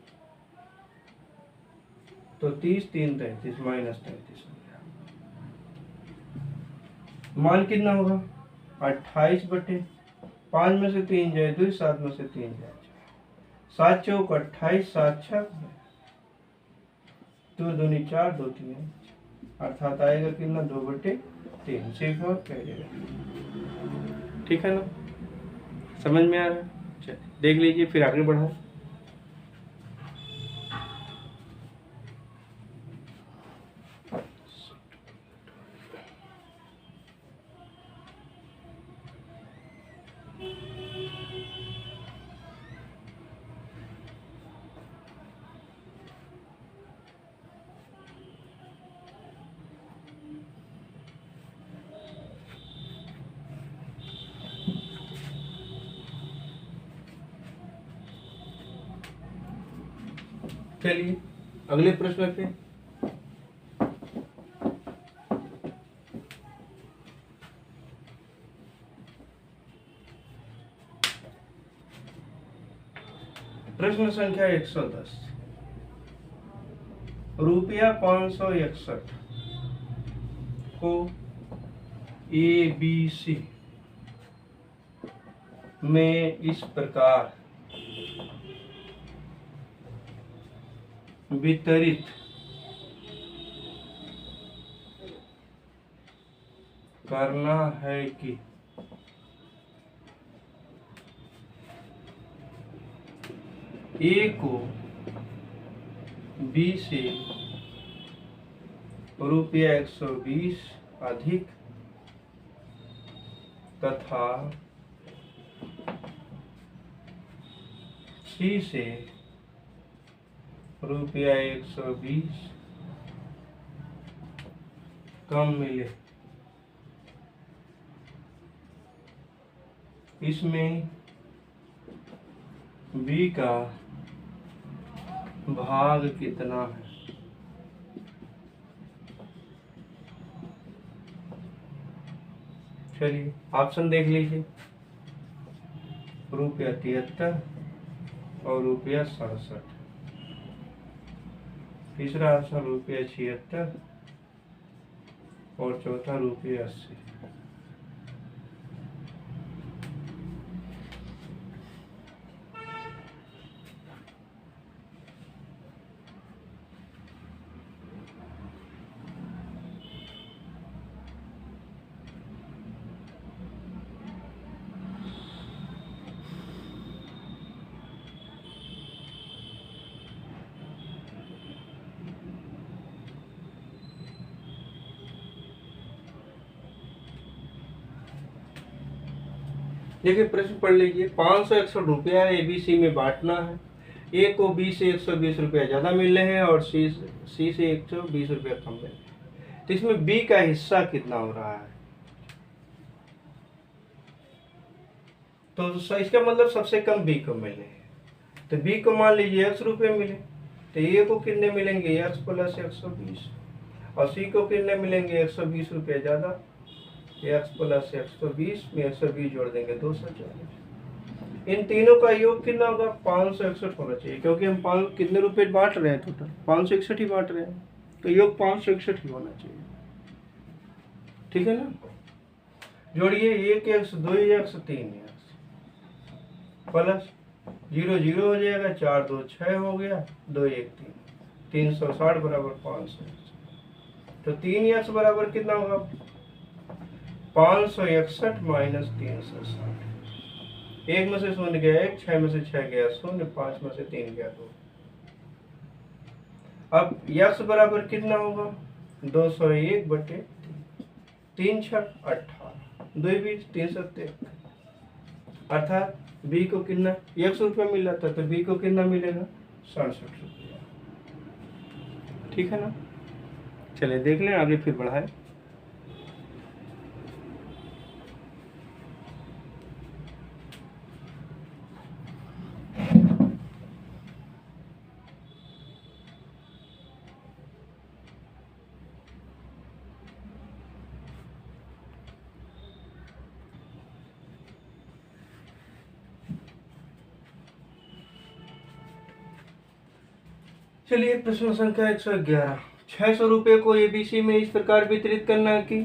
तो 30 3 33 माइनस 33 हो गया, मान कितना होगा 28/5 में से 3 जाए 2, 7 में से 3 जाए 7 चौक 28 7 6 2 दूनी 4 2 3 अर्थात आएगा कितना 2/3 सिर्फ और कह देगा। ठीक है ना, समझ में आ रहा है, चलिए देख लीजिए फिर आगे बढ़ा। चलिए अगले प्रश्न पे, प्रश्न संख्या 110, रुपया 561 को ABC में इस प्रकार वितरित करना है कि ए को बी से रुपया 120 अधिक तथा सी से रुपया 120 कम मिले, इसमें बी का भाग कितना है? चलिए ऑप्शन देख लीजिए, रुपया 73 और रुपया 67। तीसरा ऑप्शन रुपया 76 और चौथा रुपया 80। देखिए प्रश्न पढ़ लीजिए, 561 रुपया ABC में बांटना है। ए को बी से 120 रुपया ज़्यादा मिल रहे हैं और सी से 120 रुपया कम मिल रहे हैं। तो इसमें बी का हिस्सा कितना हो रहा है? तो इसका मतलब सबसे कम बी को मिले हैं। तो बी को मान लीजिए 100 रुपये मिले, तो ए को कितने मिलेंगे? x प्लस 120 और सी को कितने मिलेंगे? 120 रुपये ज़्यादा। x प्लस 120 में 120 जोड़ देंगे 240। इन तीनों का योग कितना होगा? 561 होना चाहिए, क्योंकि हम कितने रुपए बांट रहे हैं? टोटल 561 ही बांट रहे हैं, तो योग 561 ही होना चाहिए। ठीक है ना? जोड़िए, 1x 2x 3x प्लस 0 0 हो जाएगा, 4 2 6 हो गया, 2 1 3, 360 बराबर 500। तो 3x बराबर कितना होगा? 561 माइनस 360। 1 में से 0 गया 1, 6 में से 6 गया 0, 5 में से 3 गया 2। अब x बराबर कितना होगा? 201 बटे 3 6 18, 2 20 373। अर्थात बी को कितना? 100 रुपया मिल रहा था, तो बी को कितना मिलेगा? 67 रुपया। ठीक है ना? चलिए देख लें, आगे फिर बढ़ाए। चलिए प्रश्न संख्या 111। 600 रुपये को एबीसी में इस प्रकार वितरित करना है कि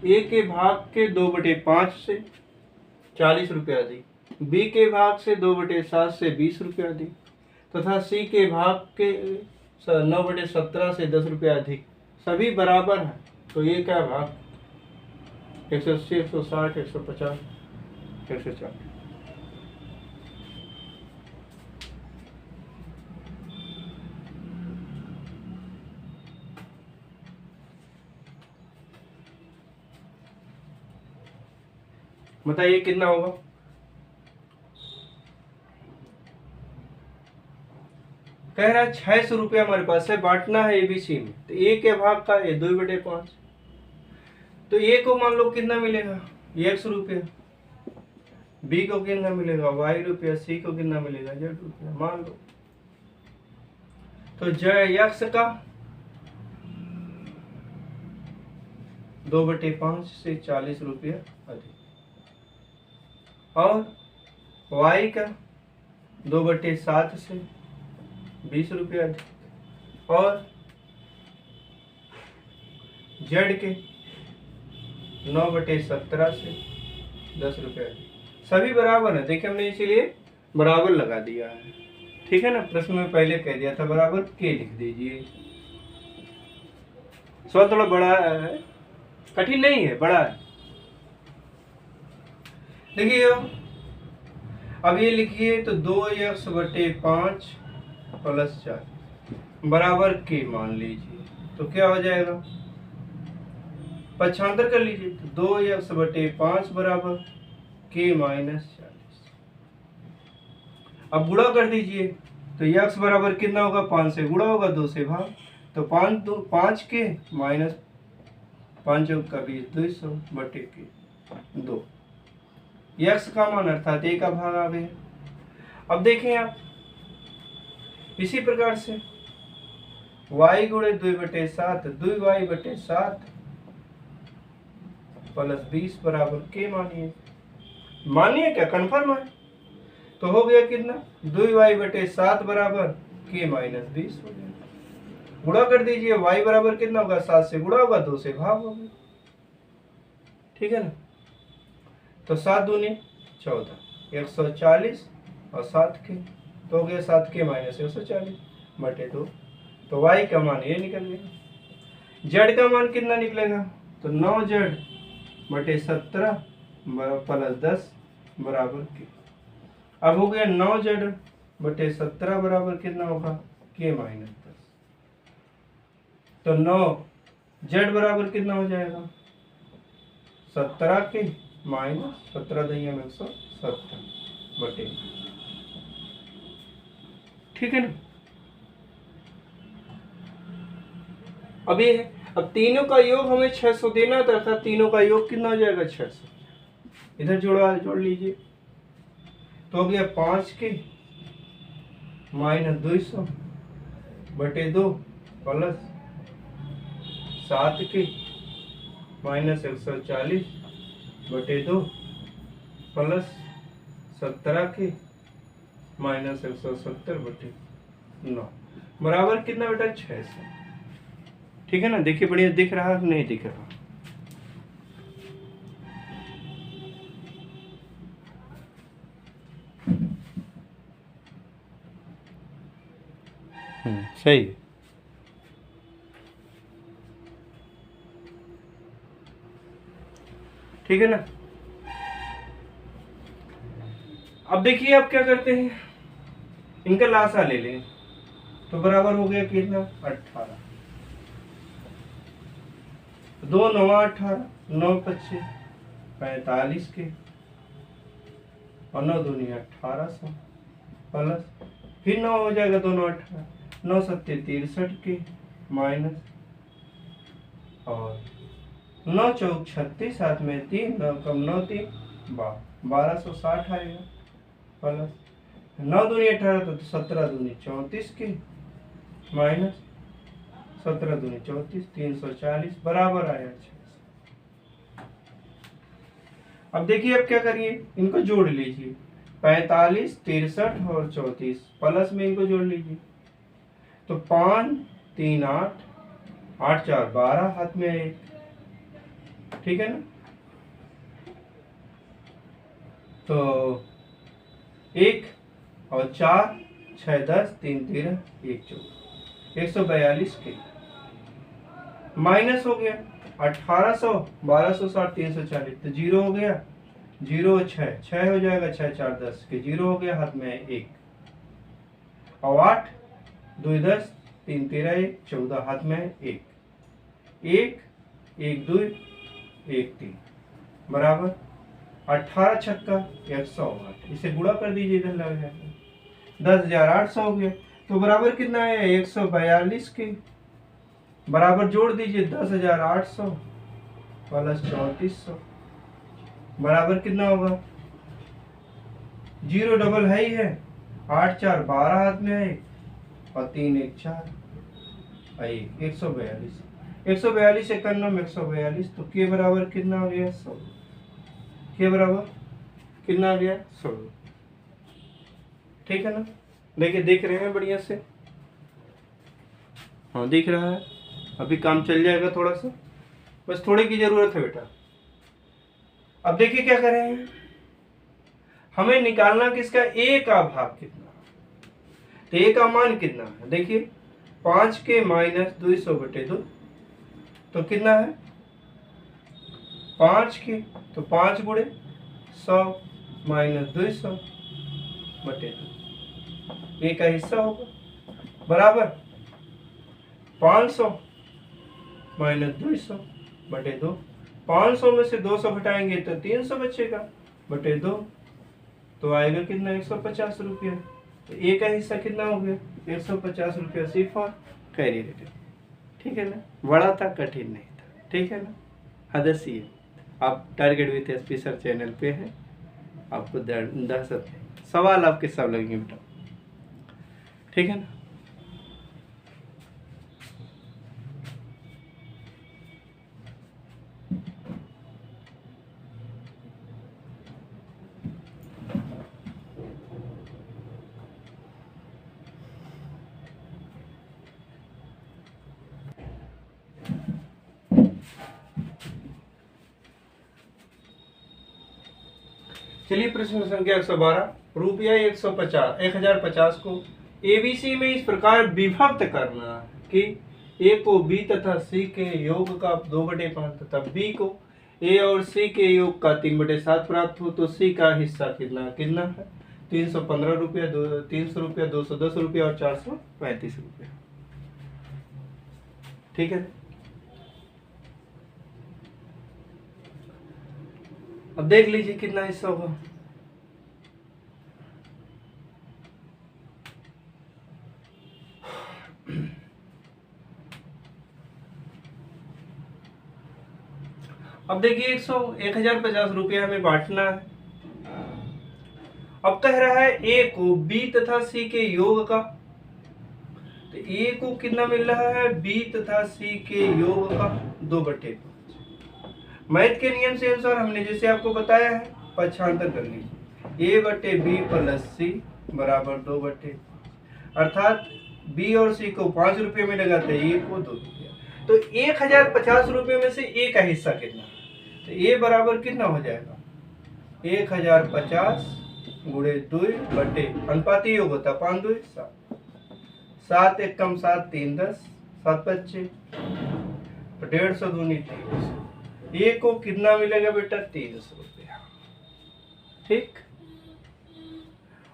ए के भाग के 2/5 से 40 रुपये अधिक, बी के भाग से 2/7 से 20 रुपये अधिक तथा सी के भाग के 9/17 से 10 रुपये अधिक सभी बराबर हैं। तो ए का भाग 180 160 150 140। बताइए कितना होगा? कह रहा है 600 रुपया हमारे पास है, बांटना है एबीसी में। तो ए के भाग का है 2/5, तो ए को मान लो कितना मिलेगा? 100 रुपया। बी को कितना मिलेगा? y रुपया। सी को कितना मिलेगा? z रुपया मान लो। तो x का 2/5 से 40 रुपया अधिक और y का 2/7 से 20 रुपया अधिक और z के 9/17 से 10 रुपया अधिक। सभी बराबर है। देखिए हमने इसीलिए बराबर लगा दिया है। ठीक है ना? प्रश्न में पहले कह दिया था बराबर के लिख दीजिए। सवाल थोड़ा बड़ा है, कठिन नहीं है, बड़ा है। देखिए अब ये लिखिए, तो 2x/5 प्लस 4 बराबर के मान लीजिए, तो क्या हो जाएगा? पक्षांतर कर लीजिए, तो 2x/5 बराबर k - 40। अब गुणा कर दीजिए तो x बराबर कितना होगा, 5 से गुणा होगा 2 से भाग, तो 5 के माइनस 5 का 20 200 बटे के 2 x का मान अर्थात a का भाग आ गया। अब देखें आप इसी प्रकार से y गुणे 2/7 2y/7 प्लस 20 बराबर के मानिए क्या कन्फर्म है, तो हो गया कितना 2y/7 बराबर के माइनस 20 हो गया। गुणा कर दीजिए y बराबर कितना होगा, 7 से गुणा होगा 2 से भाग होगा, ठीक है ना। तो 7 दूनी 14 140 और 7 के तो हो गया 7 के माइनस 140 बटे 2, तो y का मान ये निकल गया। z का मान कितना निकलेगा, तो 9z/17 प्लस 10 बराबर के। अब हो गया 9z/17 बराबर कितना होगा, के माइनस 10, तो 9z बराबर कितना हो जाएगा 17 के माइनस 17 × 170 बटे, ठीक है ना। अब ये है, अब तीनों का योग हमें 600 देना था, अर्थात तीनों का योग कितना हो जाएगा 600, इधर जोड़ लीजिए तो हो गया 5 के माइनस 200 बटे 2 प्लस 7 के माइनस 140 बटे 2 प्लस 17 के माइनस 170 बटे 9 बराबर कितना बेटा 600, ठीक है ना। देखिए बढ़िया दिख रहा है नहीं दिख रहा, सही है। ठीक है ना। अब देखिए आप क्या करते हैं, इनका लासा ले लें तो बराबर हो गया कितना 18, 2 9 18 9 25 45 के और 9 दूनी 1800 प्लस फिर 9 हो जाएगा 2 9 18 9 7 63 के माइनस और 9 चौक 36 साथ में 3 9 कम 9 3 1260 आएगा प्लस 9 दूनी 18 तो 17 दूनी 34 के माइनस 17 दूनी 34 340 बराबर आया 600। अब देखिए अब क्या करिए, इनको जोड़ लीजिए 45 63 और 34 प्लस में इनको जोड़ लीजिए तो 5 3 8 8 4 12 हाथ में 1, ठीक है ना। तो 1 और 4 6 10 3 13 1 14 142 के माइनस हो गया 1800 1260 340 तो 0 हो गया 0 6 हो जाएगा 6 4 10 के 0 हो गया हाथ में 1 और 8 2 10 3 13 1 14 हाथ में 1 1 1 2 1 3 बराबर 18 छक्का 108, इसे गुणा कर दीजिए इधर लग जाएगा 10,800 हो गया। तो बराबर कितना है 142 के बराबर जोड़ दीजिए 10,800 प्लस 3400 बराबर कितना होगा 0 डबल है ही है 8 4 12 हाथ में है और 3 1 4 142 142 91 142 तो के बराबर कितना हो गया 100, के बराबर कितना आ गया 100, ठीक है ना। देखिए देख रहे हैं बढ़िया से, हाँ दिख रहा है। अभी काम चल जाएगा थोड़ा सा, बस थोड़े की जरूरत है बेटा। अब देखिए क्या करें, हमें निकालना किसका a का भाग कितना, तो a का मान कितना है देखिए 5 के माइनस 200 बटे 2 तो कितना है 5 के तो 5 गुणे 100 माइनस 200 बटे 2 a का हिस्सा होगा बराबर 500 माइनस 200 बटे 2, 500 में से 200 घटाएंगे तो 300 बचेगा बटे 2 तो आएगा कितना 150 रुपया, तो ए का हिस्सा कितना हो गया 150 रुपया सिर्फ और कैरी रेट। ठीक है ना, बड़ा था कठिन नहीं था। ठीक है ना, हदसी आप target with SP sir channel पे हैं, आपको दे सकते हैं, सवाल आपके सब लगेंगे बेटा। ठीक है ना, चलिए प्रश्न संख्या 112, रुपया 1050 को एबीसी में इस प्रकार विभक्त करना कि ए को बी तथा सी के योग का 2/5 तथा बी को ए और सी के योग का 3/7 प्राप्त हो, तो सी का हिस्सा कितना कितना है 315 रुपया, 300 रुपया, 210 रुपया और 435 रुपया। ठीक है, अब देख लीजिए कितना हिस्सा होगा। अब देखिए 1050 रुपया हमें बांटना है। अब कह रहा है ए को बी तथा सी के योग का, तो ए को कितना मिल रहा है बी तथा सी के योग का 2/5। मैथ के नियम से अनुसार हमने जैसे आपको बताया है पक्षांतर कर लीजिए, a/b प्लस सी बराबर 2/5, अर्थात बी और सी को 5 रुपये में लगाते हैं, ए को 2 रुपया। तो 1050 रुपये में से ए का हिस्सा कितना, तो ए बराबर कितना हो जाएगा 1050 गुणे 2/, अनुपाती योग होता 5 2 7, 7 1 कम 7 3 10, 7 25, 150 दूनी 300। ए को कितना मिलेगा बेटा 300 रुपया। ठीक,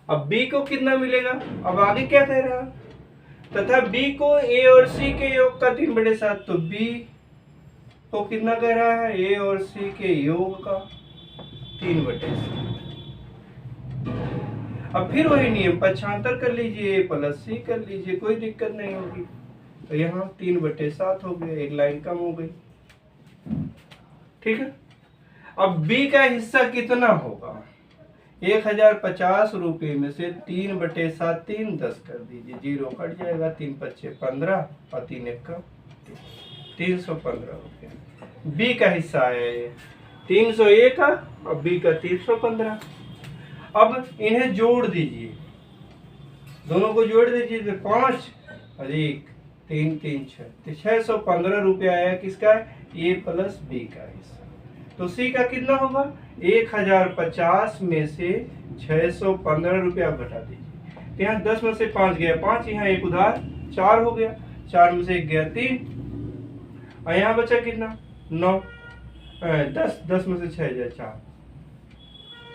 अब बी को कितना मिलेगा, अब आगे क्या कह रहा तथा बी को ए और सी के योग का 3/7, तो बी को कितना कह रहा है ए और सी के योग का 3/7। अब फिर वही नियम पक्षांतर कर लीजिए, प्लस सी कर लीजिए, कोई दिक्कत नहीं होगी। तो यहाँ 3/7 हो गया, एक लाइन कम हो गई। ठीक है, अब बी का हिस्सा कितना होगा 1050 रुपये में से 3/7 3 10 कर दीजिए, 0 कट जाएगा, 3 5 15 और 3 1 315 रुपये बी का हिस्सा है। 301 का और बी का 315। अब इन्हें जोड़ दीजिए, दोनों को जोड़ दीजिए, तो 5 अधिक 3 3 6, तो 615 रुपया आया किसका, ए प्लस बी का हिस्सा। तो सी का कितना होगा 1050 में से 615 रुपया घटा दीजिए, तो यहाँ 10 में से 5 गया 5, यहाँ एक उधार 4 हो गया, 4 में से 1 गया 3, और यहाँ बचा कितना 9, 10 में से 6 गया 4,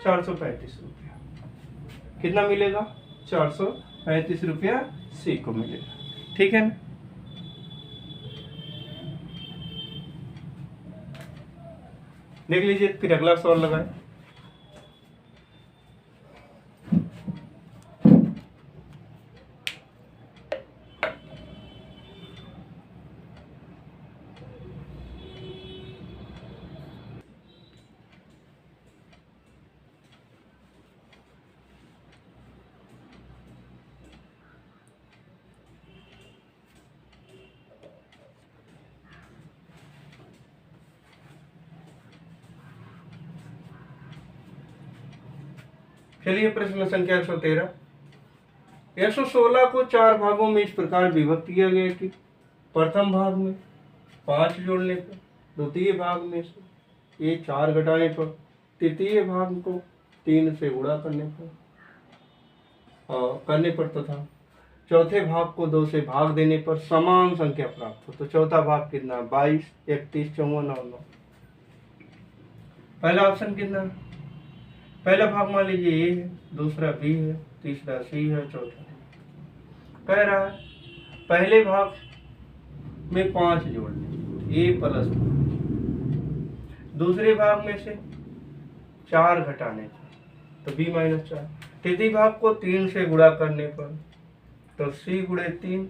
435 रुपया कितना मिलेगा 435 रुपया सी को मिलेगा। ठीक है ना, देख लीजिए, फिर अगला सवाल लगाएं। चलिए प्रश्न संख्या 113, 116 को 4 भागों में इस प्रकार विभक्त किया गया कि प्रथम भाग में 5 जोड़ने पर, द्वितीय भाग में से ये 4 घटाने पर, तृतीय भाग को 3 से गुणा करने पर तथा चौथे भाग को 2 से भाग देने पर समान संख्या प्राप्त हो। तो चौथा भाग कितना 22 31 54 और 9। पहला ऑप्शन कितना, पहला भाग मान लीजिए ए है, दूसरा बी है, तीसरा सी है, चौथा कह रहा है पहले भाग में 5 जोड़ने ए प्लस, दूसरे भाग में से 4 घटाने तो बी -4, तृतीय भाग को 3 से गुणा करने पर तो c गुणे 3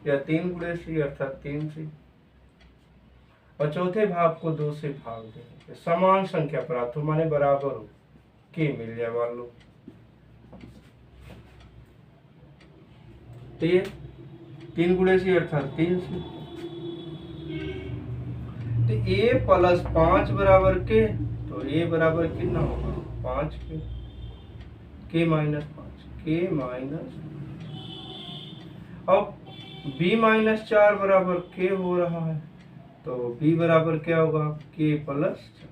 या 3 गुणे c अर्थात 3c, और चौथे भाग को 2 से भाग देंगे, समान संख्या प्राप्त हो माने बराबर हो, k मिल जाए मान लो। तो ये 3 गुणे c अर्थात 3c, तो a प्लस 5 बराबर k, तो a बराबर कितना होगा 5 k माइनस 5 k माइनस, अब b माइनस 4 बराबर k हो रहा है, तो b बराबर क्या होगा k प्लस 4,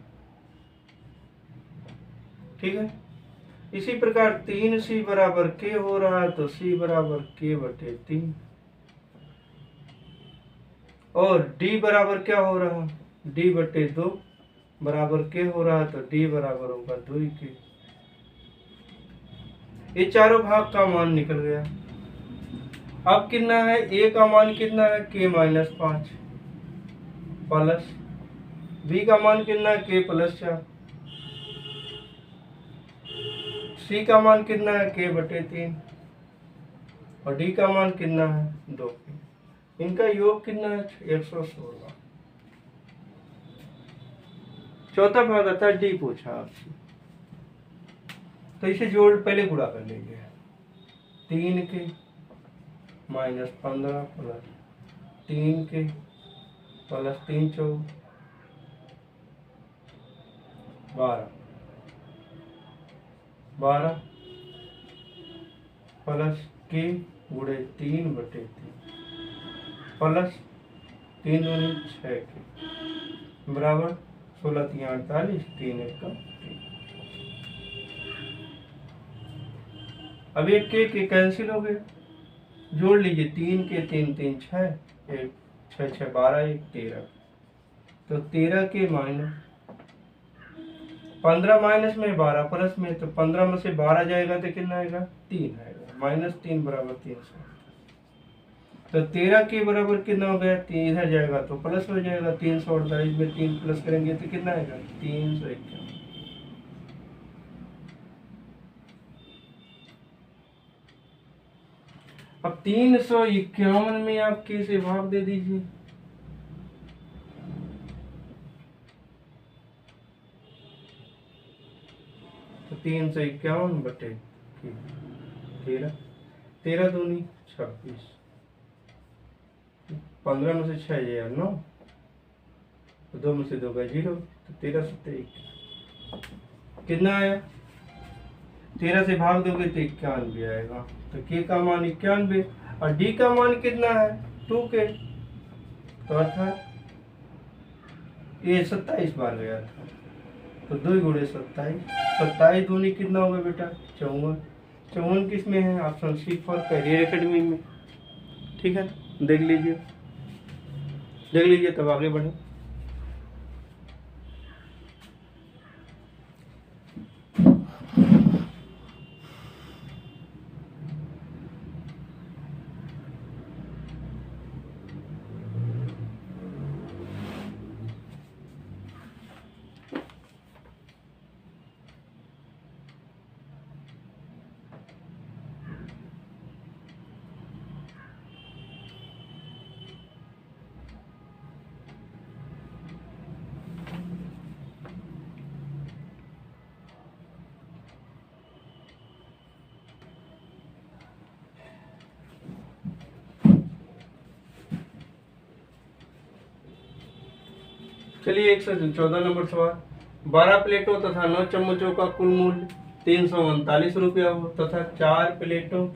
ठीक है। इसी प्रकार 3c बराबर k हो रहा है, तो c बराबर k बटे 3, और d बराबर क्या हो रहा है d बटे 2 बराबर k हो रहा है, तो d बराबर होगा 2k। ये चारों भाग का मान निकल गया। अब कितना है a का मान कितना है k माइनस 5 प्लस b का मान कितना है k प्लस 4, c का मान कितना है k बटे 3, और d का मान कितना है 2k। इनका योग कितना है 116। चौथा भाग आता है डी पूछा आपसे, तो इसे जोड़ पहले गुणा कर लेंगे, 3k minus 15 plus 3k plus 3 चौ 12 प्लस k गुणे 3 बटे 3 प्लस 3 दूनी 6k बराबर 16 3 48 3 1 का 3। अब एक के कैंसिल हो गए, जोड़ लीजिए 3 के 3 3 6 1 6 6 12 1 13, तो 13 के माइनस 15 माइनस में 12 प्लस में, तो 15 में से 12 जाएगा तो कितना आएगा 3 आएगा, माइनस 3 बराबर 300, तो 13 के बराबर कितना हो गया 3 इधर जाएगा तो प्लस हो जाएगा, 348 में 3 प्लस करेंगे तो कितना आएगा 351। अब 351 में आप k से भाग दे दीजिए, तो 351 बटे 13, 13 दूनी 26, 15 में से 6 जाएगा 9, तो 2 में से 2 का 0, तो 13 7 1 कितना आया, 13 से भाग दोगे तो 91 आएगा, तो k का मान 91, और d का मान कितना है 2k, तो अर्थात ये 27 बार गया था, तो 2 गुणे 27, 27 दूनी कितना होगा बेटा 54, 54 किस में है option C for career academy में, ठीक है। देख लीजिए तब आगे बढ़े। चलिए 114 नंबर सवाल, 12 प्लेटों तथा 9 चम्मचों का कुल मूल्य 339 रुपया हो तथा 4 प्लेटों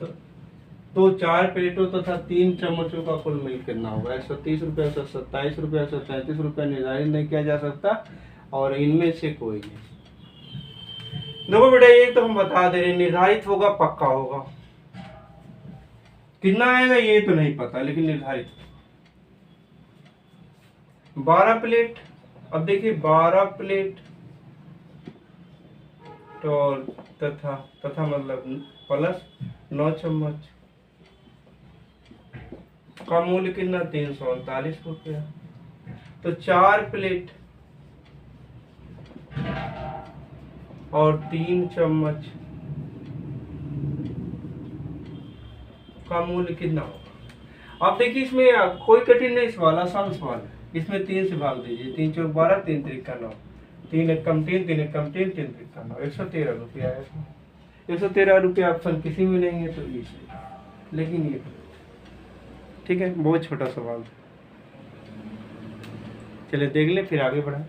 तो 4 प्लेटों तथा 3 चम्मचों का कुल मूल्य कितना होगा। 130 रुपया 127 रुपया 133 रुपया निर्धारित नहीं किया जा सकता, और इनमें से कोई नहीं। देखो बेटा ये तो हम बता दे रहे, निर्धारित होगा पक्का होगा, कितना आएगा ये तो नहीं पता, लेकिन निर्धारित 12 प्लेट। अब देखिए 12 प्लेट तो तथा मतलब प्लस 9 चम्मच का मूल्य कितना 339 रुपया, तो 4 प्लेट और 3 चम्मच का मूल्य कितना होगा। आप देखिए इसमें कोई कठिन नहीं सवाल, आसान सवाल है। इसमें 3 से भाग दीजिए, 3 चौक 12, 3 त्रिक 9, 3 एक कम 3, 3 एक कम 3, 3 त्रिक 9, 113 रुपया है इसमें। 113 रुपया ऑप्शन किसी में नहीं है तो ये सही, लेकिन ये ठीक है, बहुत छोटा सवाल। चलिए देख ले फिर आगे बढ़ा।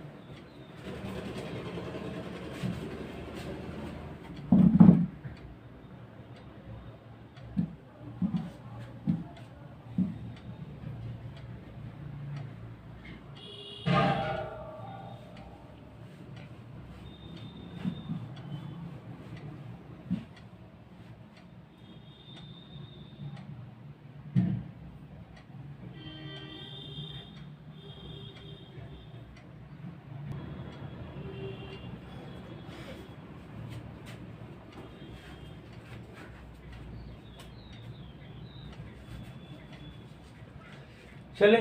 चले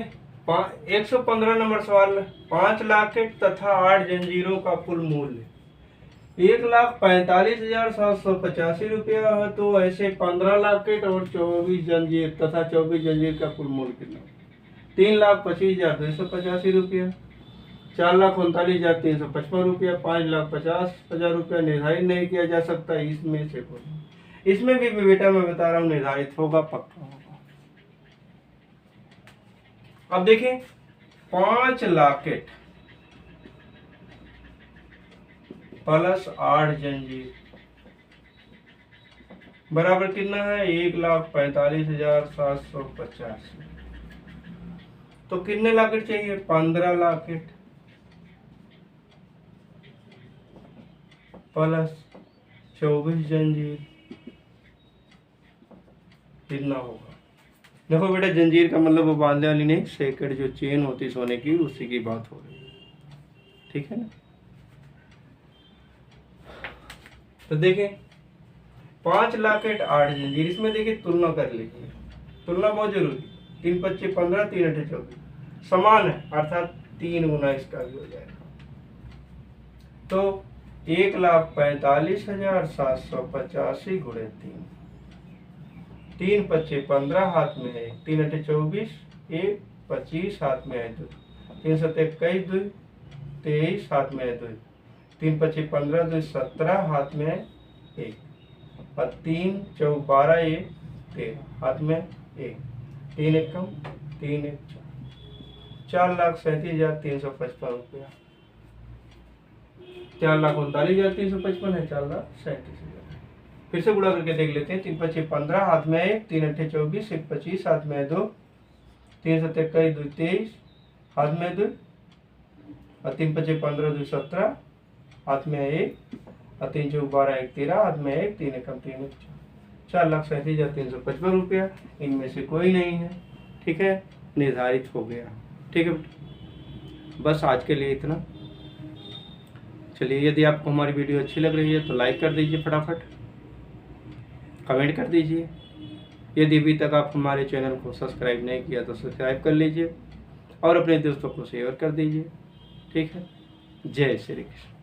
115 नंबर सवाल। 5 लॉकेट तथा 8 जंजीरों का कुल मूल्य 1,45,785 रुपया है, तो ऐसे 15 लॉकेट और 24 जंजीर तथा 24 जंजीर का कुल मूल्य कितना? 3,25,285 रुपया, 4,39,355 रुपया, 5,50,000 रुपया निर्धारित नहीं किया जा सकता, इसमें से कोई। इसमें भी बेटा मैं बता रहा हूँ निर्धारित होगा, पक्का होगा। अब देखें 5 लॉकेट प्लस 8 जंजीर बराबर कितना है? 1,45,785। तो कितने लॉकेट चाहिए? 15 लॉकेट प्लस 24 जंजीर, कितना होगा? देखो बेटा जंजीर का मतलब वो बांधने वाली नहीं, सेकड़ जो चेन होती सोने की, उसी की बात हो रही है, ठीक है ना। तो देखें 5 लॉकेट 8 जंजीर, इसमें देखिए तुलना कर लीजिए, तुलना बहुत जरूरी। 3 25 15, 3 8 24 समान है, अर्थात 3 गुना इसका भी हो जाएगा। तो 1,45,785 गुणे 3, 3 25 15 हाथ में है, 3 8 24, 1 25 हाथ में है 2, 3 7 21 2, 23 हाथ में है 2, 3 25 15 2 17 हाथ में है 1, और 3 4 12 1 13 हाथ में 1, 3 एक कम 3 एक 4,37,355 रुपया। 4,39,355 है, 4,37,000। फिर से गुणा करके देख लेते हैं। 3 25 15 हाथ में 1, 3 8 24, 1 25 हाथ में 2, 3 7 21 2 23 हाथ में 2, और 3 25 15 2 17 हाथ में 1, और 3 4 12 1 13 हाथ में 1, 3 एक कम 3 एक 4,37,355 रुपया। इनमें से कोई नहीं है, ठीक है, निर्धारित हो गया। ठीक है, बस आज के लिए इतना। चलिए, यदि आपको हमारी वीडियो अच्छी लग रही है तो लाइक कर दीजिए, फटाफट कमेंट कर दीजिए। यदि अभी तक आप हमारे चैनल को सब्सक्राइब नहीं किया तो सब्सक्राइब कर लीजिए और अपने दोस्तों को शेयर कर दीजिए। ठीक है, जय श्री कृष्ण।